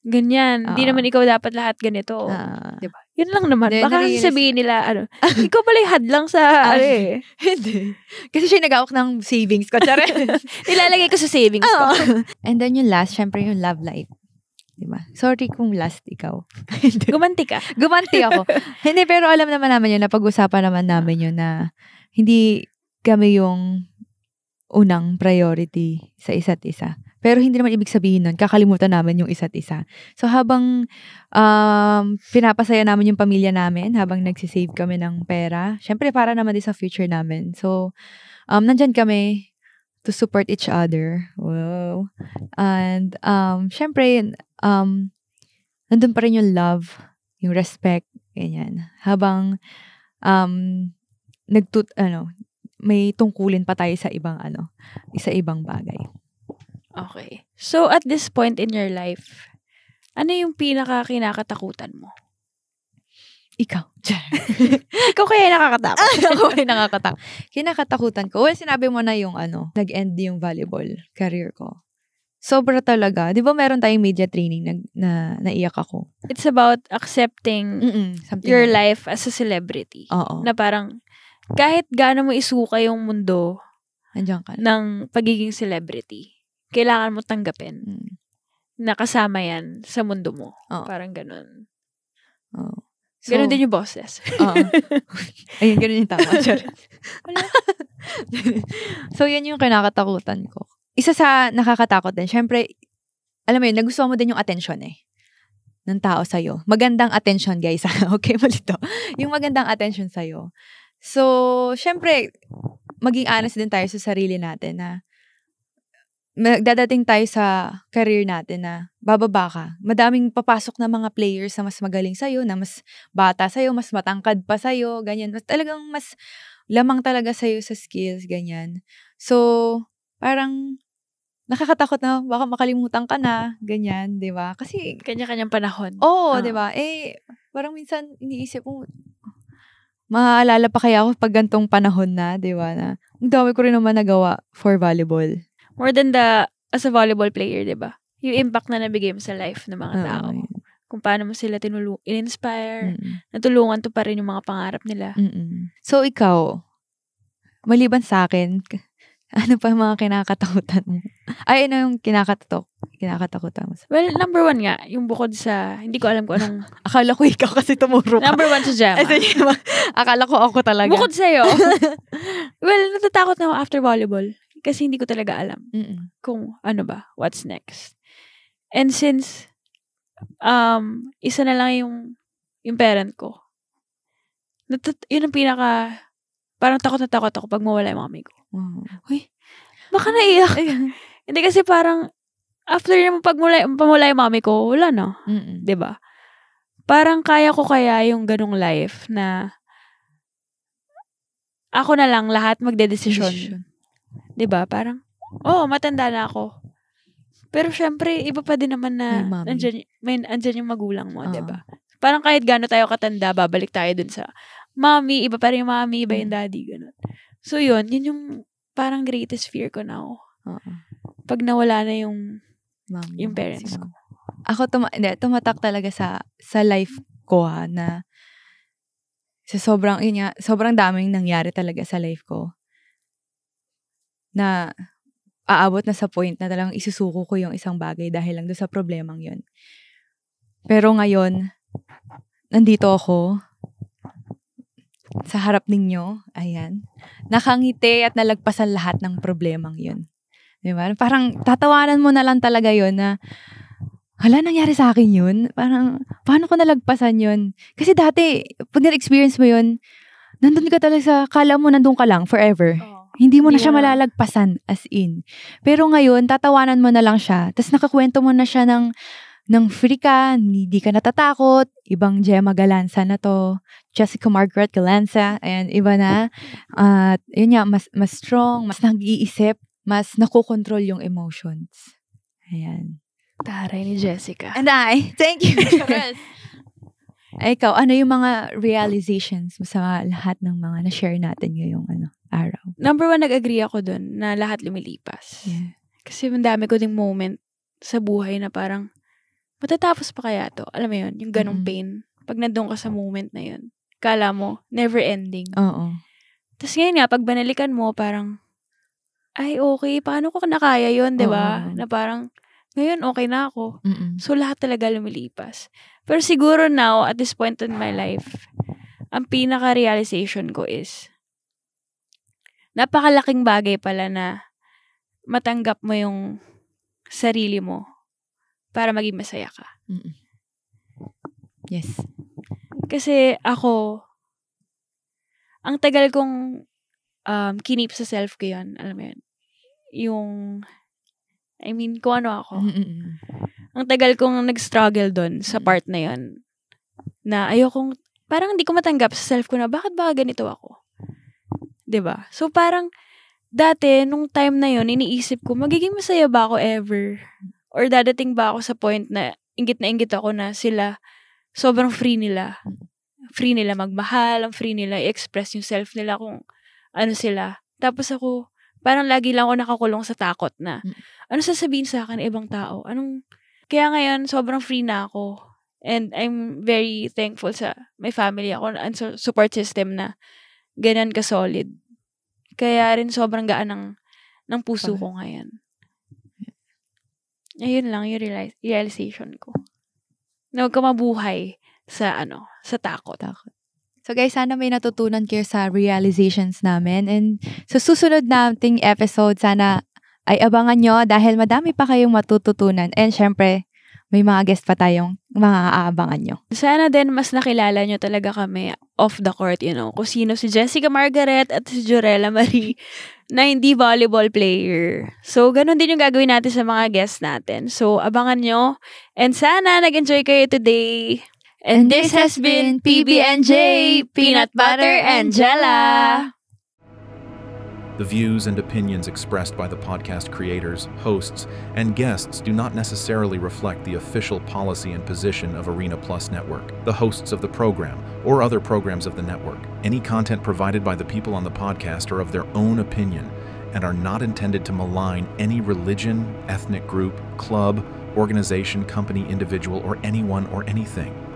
ganyan. Hindi naman ikaw dapat lahat ganito. Diba? Yun lang naman. Baka sabihin nila, ikaw pala yung hadlang sa, Hindi. Kasi siya nag-awak ng savings ko. Ilalagay ko sa savings ko. And then yung last, syempre yung love life. Diba? Sorry kung last ikaw. Gumanti ka. Gumanti ako. Hindi, pero alam naman namin yun, napag-usapan naman namin yun na hindi kami yung unang priority sa isa't isa. Pero hindi naman ibig sabihin nun, kakalimutan namin yung isa't isa. So habang pinapasaya namin yung pamilya namin, habang nagsisave kami ng pera, syempre para naman din sa future namin. So, nandyan kami to support each other. Wow. And, syempre, nandun pa rin yung love, yung respect, ganyan. Habang, may tungkulin pa tayo sa ibang bagay. Okay. So, at this point in your life, ano yung pinaka-kinakatakutan mo? Ikaw. Ikaw kaya nakakatakot? Ako kaya nakakatakot. Kinakatakutan ko. Well, sinabi mo na yung nag-end yung volleyball career ko. Sobra talaga. Di ba meron tayong media training na naiyak ako? It's about accepting your life as a celebrity. Oo. Na parang, kahit gaano mo isuka yung mundo ng pagiging celebrity, kailangan mo tanggapin na kasama yan sa mundo mo. Parang ganun. So, ganun din yung boses. Ayun, ganun yung tama. So, yan yung kinakatakutan ko. Isa sa nakakatakot din, syempre, alam mo yun, nagustuhan mo din yung attention ng tao sa'yo. Magandang attention, guys. Okay, malito. Yung magandang attention sa'yo. So, syempre, maging honest din tayo sa sarili natin na magdadating tayo sa career natin na bababa ka. Madaming papasok na mga players na mas magaling sa'yo, na mas bata sa'yo, mas matangkad pa sa'yo, ganyan. Talagang mas lamang talaga sa'yo sa skills, ganyan. So, parang nakakatakot na baka makalimutan ka na, ganyan, di ba? Kasi, kanya-kanyang panahon. Oo, di ba? Parang minsan iniisip mo, Maaalala pa kaya ako pag gantong panahon na, di ba, na ang dami ko rin naman nagawa for volleyball. More than as a volleyball player, di ba? Yung impact na nabigay mo sa life ng mga tao. Kung paano mo sila in-inspire, natulungan to pa rin yung mga pangarap nila. So, ikaw, maliban sa akin, ano pa yung mga kinakatakutan mo? Ay, ano yung kinakatakutan mo? Well, number 1 nga, yung bukod sa, hindi ko alam kung anong... Akala ko ikaw kasi tumuro ka. Number 1 sa Gemma. Akala ko ako talaga. Bukod sa'yo. Well, natatakot na ako after volleyball. Kasi hindi ko talaga alam kung ano ba, what's next. And since, isa na lang yung parent ko, yun ang pinaka, parang takot na takot ako pag mawala yung mami ko. Uy, baka naiyak. Hindi kasi parang, after naman pamula yung mami ko, wala na. Diba? Parang kaya ko kaya yung ganong life na ako na lang lahat magdedesisyon. Diba? Parang, matanda na ako. Pero syempre, iba pa din naman na andyan yung magulang mo, diba? Parang kahit gaano tayo katanda, babalik tayo dun sa mommy, iba pa rin yung mommy, iba yung daddy, gano'n. So yun yung parang greatest fear ko now. Pag nawala na yung parents ko. Ako, tumatak talaga sa life ko na sa sobrang daming nangyari talaga sa life ko na aabot na sa point na talagang isusuko ko yung isang bagay dahil lang doon sa problemang yun. Pero ngayon, nandito ako sa harap ninyo, ayan, nakangiti at nalagpasan lahat ng problemang yun. Diba? Parang tatawanan mo na lang talaga yun na, hala, nangyari sa akin yun? Parang, paano ko nalagpasan yun? Kasi dati, pag na-experience mo yun, nandun ka talaga kala mo nandun ka lang forever. Hindi mo na siya malalagpasan, as in. Pero ngayon, tatawanan mo na lang siya, tapos nakakwento mo na siya ng free ka, hindi ka natatakot, ibang Gemma Galanza na to, Jessica Margaret Galanza, and iba na. At yun nga, mas strong, mas nag-iisip, mas nakokontrol yung emotions. Ayan. Taray ni Jessica. And thank you. Ay, ikaw, ano yung mga realizations mo sa lahat ng mga na-share natin ngayong araw? Number 1, nag-agree ako dun na lahat lumilipas. Yeah. Kasi ang dami ko ding moment sa buhay na parang, matatapos pa kaya to? Alam mo yun, yung ganong pain. Pag nandun ka sa moment na yun, kala mo, never ending. Oo. Tapos ngayon nga, pag banalikan mo, parang, ay, okay, paano ko nakaya yun, diba? Na parang, ngayon, okay na ako. So, lahat talaga lumilipas. Pero siguro now, at this point in my life, ang pinaka-realization ko is, napakalaking bagay pala na matanggap mo yung sarili mo para maging masaya ka. Yes. Kasi ako, ang tagal kong kinip sa self ko yun. Alam mo yun? Kung ano ako. Ang tagal kong nag-struggle doon sa part na yun. Na ayokong, parang hindi ko matanggap sa self ko na, bakit ba ganito ako? 'Di ba? So parang, dati, nung time na yun, iniisip ko, magiging masaya ba ako ever? Or dadating ba ako sa point na inggit ako na sila, sobrang free nila. Free nila magmahal, ang free nila i-express yung self nila kung ano sila. Tapos ako, parang lagi lang ako nakakulong sa takot na, ano sasabihin sa akin ibang tao? Kaya ngayon, sobrang free na ako. And I'm very thankful sa my family ako and support system na ganyan ka-solid. Kaya rin sobrang gaan ng puso ko ngayon. Ayun lang yung realization ko. Na huwag ka mabuhay sa takot. So guys, sana may natutunan kayo sa realizations namin. And sa susunod nating episode, sana ay abangan nyo dahil madami pa kayong matututunan. And syempre, may mga guest pa tayong mga aabangan nyo. Sana din mas nakilala nyo talaga kami off the court, kung sino si Jessica Margaret at si Jorella Marie na hindi volleyball player. So, ganun din yung gagawin natin sa mga guests natin. So, abangan nyo. And sana nag-enjoy kayo today. And this has been PBNJ, Peanut Butter and Jella. The views and opinions expressed by the podcast creators, hosts, and guests do not necessarily reflect the official policy and position of Arena Plus Network, the hosts of the program, or other programs of the network. Any content provided by the people on the podcast are of their own opinion and are not intended to malign any religion, ethnic group, club, organization, company, individual, or anyone or anything.